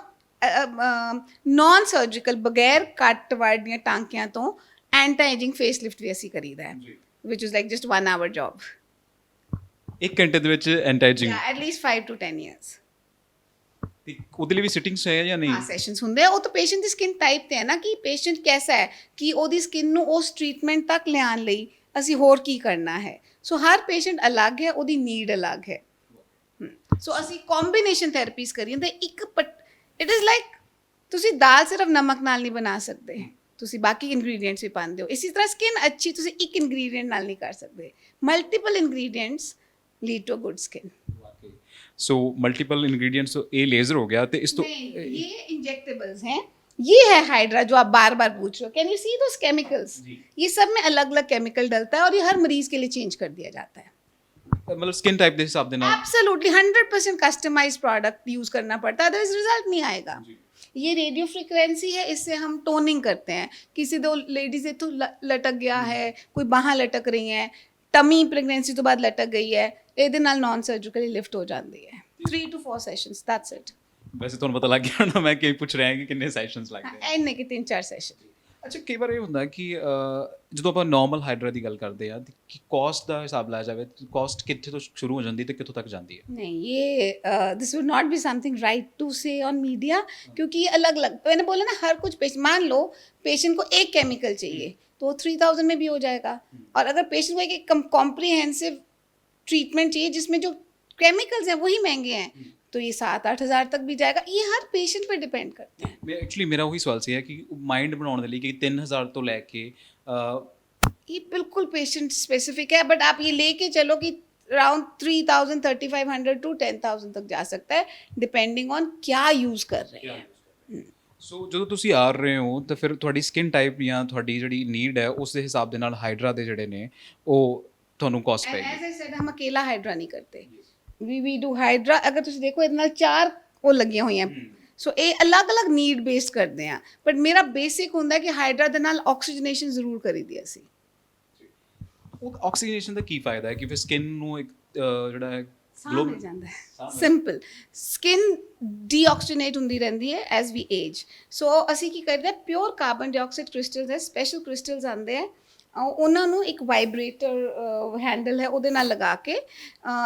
non surgical, ਬਗੈਰ ਕੱਟ ਵਾੜ ਦੀਆਂ ਟਾਂਕਿਆਂ ਤੋਂ ਐਂਟੀ ਏਜਿੰਗ ਫੇਸ ਲਿਫਟ ਵੀ ਅਸੀਂ ਕਰੀਦਾ ਹੈ, which is like just 1 hour job. 1 ਘੰਟੇ ਦੇ ਵਿੱਚ anti ageing? At least 5 to 10 years। ਤੇ ਉਹਦੇ ਲਈ ਵੀ ਸਿਟਿੰਗਸ ਹੈ ਜਾਂ ਨਹੀਂ? ਹਾਂ, ਸੈਸ਼ਨਸ ਹੁੰਦੇ ਆ। ਉਹ ਤਾਂ ਪੇਸ਼ੈਂਟ ਦੀ ਸਕਿਨ ਟਾਈਪ ਤੇ ਹੈ ਨਾ, ਕਿ ਪੇਸ਼ੈਂਟ ਕੈਸਾ ਹੈ, ਕਿ ਉਹਦੀ ਸਕਿਨ ਨੂੰ ਉਸ ਟ੍ਰੀਟਮੈਂਟ ਤੱਕ ਲਿਆਉਣ ਲਈ ਅਸੀਂ ਹੋਰ ਕੀ ਕਰਨਾ ਹੈ। ਸੋ ਹਰ ਪੇਸ਼ੈਂਟ ਅਲੱਗ ਹੈ, ਉਹਦੀ ਨੀਡ ਅਲੱਗ ਹੈ। ਸੋ ਅਸੀਂ ਕੰਬੀਨੇਸ਼ਨ ਥੈਰੇਪੀਜ਼ ਕਰੀਏ ਤੇ ਇਟ ਇਜ਼ ਲਾਈਕ ਤੁਸੀਂ ਦਾਲ ਸਿਰਫ ਨਮਕ ਨਾਲ ਨਹੀਂ ਬਣਾ ਸਕਦੇ, ਤੁਸੀਂ ਬਾਕੀ ਇੰਗਰੀਡੀਐਂਟਸ ਵੀ ਪਾਉਂਦੇ ਹੋ। ਇਸੇ ਤਰ੍ਹਾਂ ਸਕਿਨ ਅੱਛੀ ਤੁਸੀਂ ਇੱਕ ਇੰਗਰੀਡੀਐਂਟ ਨਾਲ ਨਹੀਂ ਕਰ ਸਕਦੇ। Multiple ingredients lead too good skin. So multiple ingredients, ये लेजर हो गया। तो इस तो नहीं, ये इंजेक्टेबल्स हैं ये है हाइड्रा जो आप बार बार पूछ रहे हो, can you see those chemicals, ये सब में अलग अलग केमिकल डलता है और ये हर मरीज के लिए चेंज कर दिया जाता है। मतलब स्किन टाइप ਦੇ ਹਿਸਾਬ ਦੇ ਨਾਲ एब्सोल्युटली 100% कस्टमाइज्ड प्रोडक्ट यूज करना पड़ता है, अदरवाइज रिजल्ट नहीं आएगा। ये रेडियो फ्रिक्वेंसी है, इससे हम टोनिंग करते हैं। किसी दो लेडीज तो लटक गया है, कोई बाਹਾਂ लटक रही हैं, टमी प्रेगनेंसी तो बाद लटक गई है, ਇਹਦੇ ਨਾਲ ਨਾਨ ਸਰਜੀਕਲੀ ਲਿਫਟ ਹੋ ਜਾਂਦੀ ਹੈ। 3 to 4 ਸੈਸ਼ਨਸ, ਦੈਟਸ ਇਟ। ਵੈਸੇ ਤੁਹਾਨੂੰ ਪਤਾ ਲੱਗ ਗਿਆ ਹੋਣਾ ਮੈਂ ਕੀ ਪੁੱਛ ਰਿਹਾ ਕਿ ਕਿੰਨੇ ਸੈਸ਼ਨਸ ਲੱਗਦੇ ਆ। ਇੰਨੇ ਕਿ 3-4 ਸੈਸ਼ਨ। ਅੱਛਾ, ਕਈ ਵਾਰ ਇਹ ਹੁੰਦਾ ਕਿ ਜਦੋਂ ਆਪਾਂ ਨਾਰਮਲ ਹਾਈਡਰਾ ਦੀ ਗੱਲ ਕਰਦੇ ਆ ਕਿ ਕਾਸਟ ਦਾ ਹਿਸਾਬ ਲਾਇਆ ਜਾਵੇ, ਕਾਸਟ ਕਿੱਥੇ ਤੋਂ ਸ਼ੁਰੂ ਹੋ ਜਾਂਦੀ ਤੇ ਕਿੱਥੋਂ ਤੱਕ ਜਾਂਦੀ ਹੈ? नहीं, ये this would not be something right to say on media, क्योंकि ये अलग अलग, मैंने बोला ना, हर कुछ पेशेंट, मान लो पेशेंट को एक केमिकल चाहिए तो 3000 में भी हो जाएगा, और अगर पेशेंट को एक कॉम्प्रिहेंसिव ट्रीटमेंट चाहिए जिसमें जो केमिकल्स हैं वही महंगे हैं तो ये 7-8 हज़ार तक भी जाएगा। ये हर पेशेंट पे डिपेंड करता है। ਮੈਂ ਐਕਚੁਅਲੀ ਮੇਰਾ ਉਹੀ ਸਵਾਲ ਸੀ ਕਿ ਮਾਈਂਡ ਬਣਾਉਣ ਦੇ ਲਈ ਕਿ 3000 ਤੋਂ ਲੈ ਕੇ ये बिल्कुल पेशेंट स्पेसिफिक है, बट आप ये लेके चलो कि अराउंड 3000, 3500 to 10,000 तक जा सकता है, डिपेंडिंग ऑन क्या यूज़ कर रहे हैं। ਸੋ ਜਦੋਂ ਤੁਸੀਂ ਆ ਰਹੇ ਹੋ ਤਾਂ ਫਿਰ ਤੁਹਾਡੀ ਸਕਿਨ ਟਾਈਪ ਜਾਂ ਤੁਹਾਡੀ ਜਿਹੜੀ ਨੀਡ ਹੈ ਉਸ ਦੇ ਹਿਸਾਬ ਦੇ ਨਾਲ ਹਾਈਡਰਾ ਦੇ ਜਿਹੜੇ ਨੇ ਉਹ ਤੁਹਾਨੂੰ ਕਾਸਟ And ਪਏਗੀ। as I said, हम अकेला हाइड्रा नहीं करते, we do हाइड्रा, अगर ਤੁਸੀਂ ਦੇਖੋ ਇਹਦੇ ਨਾਲ 4 ਉਹ ਲੱਗੀਆਂ ਹੋਈਆਂ, ਸੋ ਇਹ ਅਲੱਗ-ਅਲੱਗ ਨੀਡ ਬੇਸਡ ਕਰਦੇ ਆ, ਬਟ ਮੇਰਾ ਬੇਸਿਕ ਹੁੰਦਾ ਕਿ ਹਾਈਡਰਾ ਦੇ ਨਾਲ ਆਕਸੀਜਨੇਸ਼ਨ ਜ਼ਰੂਰ ਕਰੀਦੀ ਅਸੀਂ। ਉਹ ਆਕਸੀਜਨੇਸ਼ਨ ਦਾ ਕੀ ਫਾਇਦਾ ਹੈ ਕਿ ਫਿਰ ਸਕਿਨ ਨੂੰ ਇੱਕ ਜਿਹੜਾ ਹੈ ਸਾਹ ਮਿਲ ਜਾਂਦਾ ਹੈ। ਸਿੰਪਲ, ਸਕਿਨ ਡੀਆਕਸੀਜਨੇਟ ਹੁੰਦੀ ਰਹਿੰਦੀ ਹੈ ਐਜ਼ ਵੀ ਏਜ। ਸੋ ਅਸੀਂ ਕੀ ਕਰਦੇ ਹਾਂ, ਪਿਓਰ ਕਾਰਬਨ ਡਾਈਆਕਸਾਈਡ ਕ੍ਰਿਸਟਲਸ ਹੈ, ਸਪੈਸ਼ਲ ਕ੍ਰਿਸਟਲਸ ਆਉਂਦੇ ਆ, ਉਹਨਾਂ ਨੂੰ ਇੱਕ ਵਾਈਬ੍ਰੇਟਰ ਹੈਂਡਲ ਹੈ ਉਹਦੇ ਨਾਲ ਲਗਾ ਕੇ,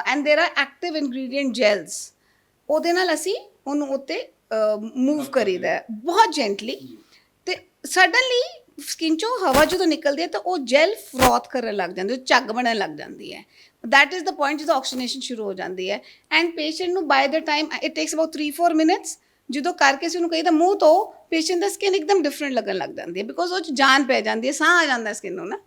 and there are active ingredient gels, ਉਹਦੇ ਨਾਲ ਅਸੀਂ ਉਹਨੂੰ ਉੱਤੇ ਮੂਵ ਕਰੀਦਾ ਹੈ ਬਹੁਤ ਜੈਂਟਲੀ, ਤੇ ਸਡਨਲੀ ਸਕਿਨ ਚੋਂ ਹਵਾ ਜਦੋਂ ਨਿਕਲਦੀ ਹੈ ਤਾਂ ਉਹ ਜੈਲ ਫਰੋਥ ਕਰਨ ਲੱਗ ਜਾਂਦੀ, ਉਹ ਝੱਗ ਬਣਨ ਲੱਗ ਜਾਂਦੀ ਹੈ। दैट इज़ द पॉइंट ਜਦੋਂ ਆਕਸੀਜਨੇਸ਼ਨ ਸ਼ੁਰੂ ਹੋ ਜਾਂਦੀ ਹੈ, ਐਂਡ ਪੇਸ਼ੈਂਟ ਨੂੰ ਬਾय the time it takes about 3-4 minutes, ਜਦੋਂ ਕਰਕੇ ਅਸੀਂ ਉਹਨੂੰ ਕਹੀਦਾ ਮੂੰਹ ਤੋਂ, ਪੇਸ਼ੈਂਟ ਦਾ ਸਕਿਨ ਇੱਕਦਮ ਡਿਫਰੈਂਟ ਲੱਗਣ ਲੱਗ ਜਾਂਦੀ ਹੈ, ਬਿਕੋਜ਼ ਉਹ 'ਚ ਜਾਨ ਪੈ ਜਾਂਦੀ ਹੈ, ਸਾਹ ਆ ਜਾਂਦਾ ਸਕਿਨ ਨੂੰ ਨਾ।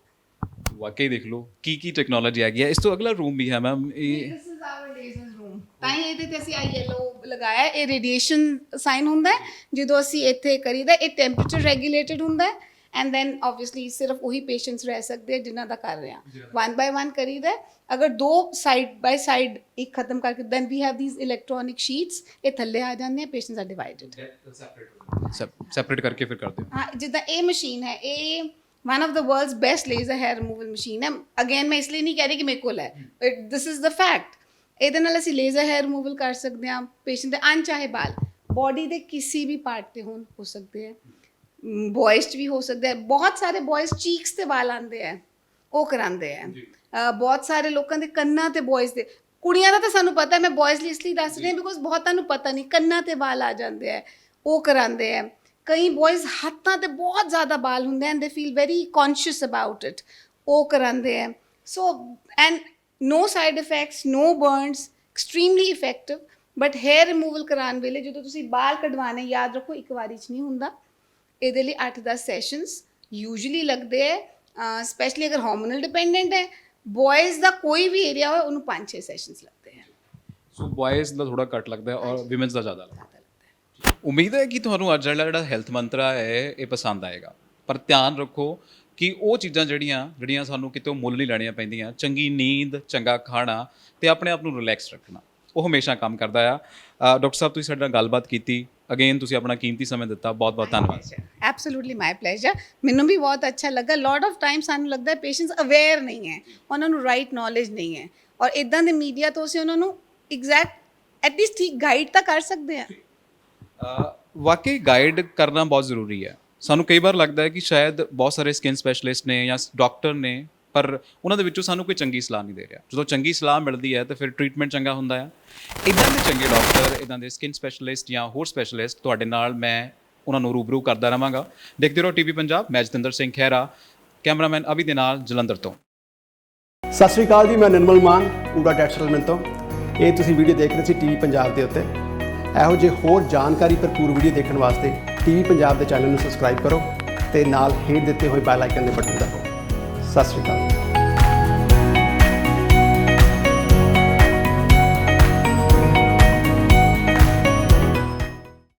ਵਾਕਈ ਦੇਖ ਲਓ ਕੀ ਟੈਕਨੋਲੋਜੀ ਆ ਗਈ ਹੈ। ਇਸ ਤੋਂ ਅਗਲਾ ਰੂਮ ਵੀ ਹੈ ਮੈਮ, ਇਹ this is our laser room. ਤਾਂ ਹੀ ਇਹਦੇ ਤੇ ਅਸੀਂ ਆ ਯੈਲੋ ਲਗਾਇਆ, ਇਹ ਰੇਡੀਏਸ਼ਨ ਸਾਈਨ ਹੁੰਦਾ ਹੈ ਜਦੋਂ ਅਸੀਂ ਇੱਥੇ ਕਰੀਦਾ, ਇਹ ਟੈਂਪਰੇਚਰ ਰੈਗੂਲੇਟਡ ਹੁੰਦਾ ਹੈ, ਐਂਡ ਦੈਨ ਆਬਵੀਅਸਲੀ ਸਿਰਫ ਉਹੀ ਪੇਸ਼ੈਂਟਸ ਰਹਿ ਸਕਦੇ ਜਿਨ੍ਹਾਂ ਦਾ ਕਰ ਰਹੇ ਹਾਂ, 1 by 1 ਕਰੀਦਾ। ਅਗਰ 2 ਸਾਈਡ ਬਾਈ ਸਾਈਡ ਇੱਕ ਖਤਮ ਕਰਕੇ, then we have these electronic sheets, ਇਹ ਥੱਲੇ ਆ ਜਾਂਦੇ ਆ, ਪੇਸ਼ੈਂਟਸ ਆਰ ਡਿਵਾਈਡਡ, ਸੈਪਰੇਟ ਕਰਕੇ ਫਿਰ ਕਰਦੇ ਹੋ। ਹਾਂ, ਜਿੱਦਾਂ ਇਹ ਮਸ਼ੀਨ ਹੈ, ਇਹ one of the world's best laser hair removal machine ਹੈ। ਅਗੇਨ ਮੈਂ ਇਸ ਲਈ ਨਹੀਂ ਕਹਿ ਰਹੀ ਕਿ ਮੇਰੇ ਕੋਲ ਹੈ, ਦਿਸ ਇਜ਼ ਦ ਫੈਕਟ। ਇਹਦੇ ਨਾਲ ਅਸੀਂ ਲੇਜ਼ਰ ਹੈਅਰ ਰਿਮੂਵਲ ਕਰ ਸਕਦੇ ਹਾਂ, ਪੇਸ਼ੈਂਟ ਦੇ ਅਣਚਾਹੇ ਬਾਲ ਬੋਡੀ ਦੇ ਕਿਸੇ ਵੀ ਪਾਰਟ ਤੇ ਹੋ ਸਕਦੇ ਹੈ, ਬॉयज़ 'ਚ ਵੀ ਹੋ ਸਕਦਾ ਹੈ। ਬਹੁਤ ਸਾਰੇ ਬॉयज़ ਚੀਕਸ ਤੇ ਵਾਲ ਆਉਂਦੇ ਹੈ, ਉਹ ਕਰਾਉਂਦੇ ਹੈ। ਬਹੁਤ ਸਾਰੇ ਲੋਕਾਂ ਦੇ ਕੰਨਾਂ ਤੇ ਬॉयज़ ਦੇ, ਕੁੜੀਆਂ ਦਾ ਤਾਂ ਸਾਨੂੰ ਪਤਾ ਹੈ, ਮੈਂ ਬॉयज़ ਲਈ ਇਸ ਲਈ ਦੱਸ ਰਹੀ ਹਾਂ ਬਿਕੋਜ਼ ਬਹੁਤਾਂ ਨੂੰ ਪਤਾ ਨਹੀਂ, ਕੰਨਾਂ ਤੇ ਵਾਲ ਆ ਜਾਂਦੇ ਹੈ, ਉਹ ਕਰਾਉਂਦੇ ਹੈ। ਕਈ ਬॉयज़ ਹੱਥਾਂ ਤੇ ਬਹੁਤ ਜ਼ਿਆਦਾ ਬਾਲ ਹੁੰਦੇ ਹਨ, they feel very conscious about it, ਉਹ ਕਰਾਉਂਦੇ ਹੈ। So and no side effects, no burns, extremely effective. But hair removal ਕਰਾਉਣ ਵੇਲੇ ਜਦੋਂ ਤੁਸੀਂ ਬਾਲ ਕਢਵਾਉਣੇ, ਯਾਦ ਰੱਖੋ ਇੱਕ ਵਾਰੀ 'ਚ ਨਹੀਂ ਹੁੰਦਾ, ਇਹਦੇ ਲਈ 8-10 ਸੈਸ਼ਨਸ ਯੂਜੂਅਲੀ ਲੱਗਦੇ ਹੈ, ਸਪੈਸ਼ਲੀ ਅਗਰ ਹਾਰਮੋਨਲ ਡਿਪੈਂਡੈਂਟ ਹੈ। ਬॉयज़ ਦਾ ਕੋਈ ਵੀ ਏਰੀਆ ਹੋਵੇ ਉਹਨੂੰ 5-6 ਸੈਸ਼ਨਸ ਲੱਗਦੇ ਹੈ। ਸੋ ਬॉयਜ਼ ਦਾ ਥੋੜਾ ਘੱਟ ਲੱਗਦਾ ਹੈ ਔਰ ਵਿਮਨਸ ਦਾ ਜ਼ਿਆਦਾ ਲੱਗਦਾ ਹੈ। ਉਮੀਦ ਹੈ ਕਿ ਤੁਹਾਨੂੰ ਅੱਜ ਵਾਲਾ ਜਿਹੜਾ ਹੈਲਥ ਮੰਤਰਾ ਹੈ ਇਹ ਪਸੰਦ ਆਏਗਾ, ਪਰ ਧਿਆਨ ਰੱਖੋ ਕਿ ਉਹ ਚੀਜ਼ਾਂ ਜਿਹੜੀਆਂ ਸਾਨੂੰ ਕਿਤੋਂ ਮੁੱਲ ਨਹੀਂ ਲੈਣੀਆਂ ਪੈਂਦੀਆਂ, ਚੰਗੀ ਨੀਂਦ, ਚੰਗਾ ਖਾਣਾ ਤੇ ਆਪਣੇ ਆਪ ਨੂੰ ਰਿਲੈਕਸ ਰੱਖਣਾ, ਉਹ ਹਮੇਸ਼ਾ ਕੰਮ ਕਰਦਾ ਆ। ਡਾਕਟਰ ਸਾਹਿਬ, ਤੁਸੀਂ ਸਾਡੇ ਨਾਲ ਗੱਲਬਾਤ ਕੀਤੀ, ਅਗੇਨ ਤੁਸੀਂ ਆਪਣਾ ਕੀਮਤੀ ਸਮੇਂ ਦਿੱਤਾ, ਬਹੁਤ ਬਹੁਤ ਧੰਨਵਾਦ। ਐਬਸੋਲੂਟਲੀ ਮਾਈ ਪਲੇਜ਼ਰ, ਮੈਨੂੰ ਵੀ ਬਹੁਤ ਅੱਛਾ ਲੱਗਾ। ਲੋਟ ਆਫ ਟਾਈਮ ਸਾਨੂੰ ਲੱਗਦਾ ਹੈ ਪੇਸ਼ੈਂਟਸ ਅਵੇਅਰ ਨਹੀਂ ਹੈ, ਉਹਨਾਂ ਨੂੰ ਰਾਈਟ ਨੌਲੇਜ ਨਹੀਂ ਹੈ, ਔਰ ਇੱਦਾਂ ਦੇ ਮੀਡੀਆ ਤੋਂ ਅਸੀਂ ਉਹਨਾਂ ਨੂੰ ਐਗਜ਼ੈਕਟ ਐਟਲੀਸਟ ਠੀਕ ਗਾਈਡ ਤਾਂ ਕਰ ਸਕਦੇ ਹਾਂ। ਵਾਕਈ ਗਾਈਡ ਕਰਨਾ ਬਹੁਤ ਜ਼ਰੂਰੀ ਹੈ। ਸਾਨੂੰ ਕਈ ਵਾਰ ਲੱਗਦਾ ਹੈ ਕਿ ਸ਼ਾਇਦ ਬਹੁਤ ਸਾਰੇ ਸਕਿਨ ਸਪੈਸ਼ਲਿਸਟ ਨੇ ਜਾਂ ਡਾਕਟਰ ਨੇ, ਪਰ ਉਹਨਾਂ ਦੇ ਵਿੱਚੋਂ ਸਾਨੂੰ ਕੋਈ ਚੰਗੀ ਸਲਾਹ ਨਹੀਂ ਦੇ ਰਿਹਾ। ਜਦੋਂ ਚੰਗੀ ਸਲਾਹ ਮਿਲਦੀ ਹੈ ਤਾਂ ਫਿਰ ਟ੍ਰੀਟਮੈਂਟ ਚੰਗਾ ਹੁੰਦਾ ਹੈ। ਇੱਦਾਂ ਦੇ ਚੰਗੇ ਡਾਕਟਰ, ਇੱਦਾਂ ਦੇ ਸਕਿਨ ਸਪੈਸ਼ਲਿਸਟ ਜਾਂ ਹੋਰ ਸਪੈਸ਼ਲਿਸਟ ਤੁਹਾਡੇ ਨਾਲ ਮੈਂ ਉਹਨਾਂ ਨੂੰ ਰੂਬਰੂ ਕਰਦਾ ਰਹਾਂਗਾ। ਦੇਖਦੇ ਰਹੋ ਟੀਵੀ ਪੰਜਾਬ। ਮੈਂ ਜਤਿੰਦਰ ਸਿੰਘ ਖਹਿਰਾ, ਕੈਮਰਾਮੈਨ ਅਭੀ ਦੇ ਨਾਲ, ਜਲੰਧਰ ਤੋਂ। ਸਤਿ ਸ਼੍ਰੀ ਅਕਾਲ ਜੀ, ਮੈਂ ਨਿਰਮਲ ਮਾਨ ਊੜਾ ਡੈਟ ਸੈਟਲਮੈਂਟ ਤੋਂ। ਇਹ ਤੁਸੀਂ ਵੀਡੀਓ ਦੇਖ ਰਹੇ ਸੀ ਟੀਵੀ ਪੰਜਾਬ ਦੇ ਉੱਤੇ। ਇਹੋ ਜਿਹੇ ਹੋਰ ਜਾਣਕਾਰੀ ਭਰਪੂਰ ਵੀਡੀਓ ਦੇਖਣ ਵਾਸਤੇ ਟੀਵੀ ਪੰਜਾਬ ਦੇ ਚੈਨਲ ਨੂੰ ਸਬਸਕ੍ਰਾਈਬ ਕਰੋ ਤੇ ਨਾਲ ਹੇਠ ਦਿੱਤੇ ਹੋਏ ਬੈਲ ਆਈਕਨ ਦੇ ਬਟਨ ਦਬਾਓ। ਸਤਿ ਸ਼੍ਰੀ ਅਕਾਲ।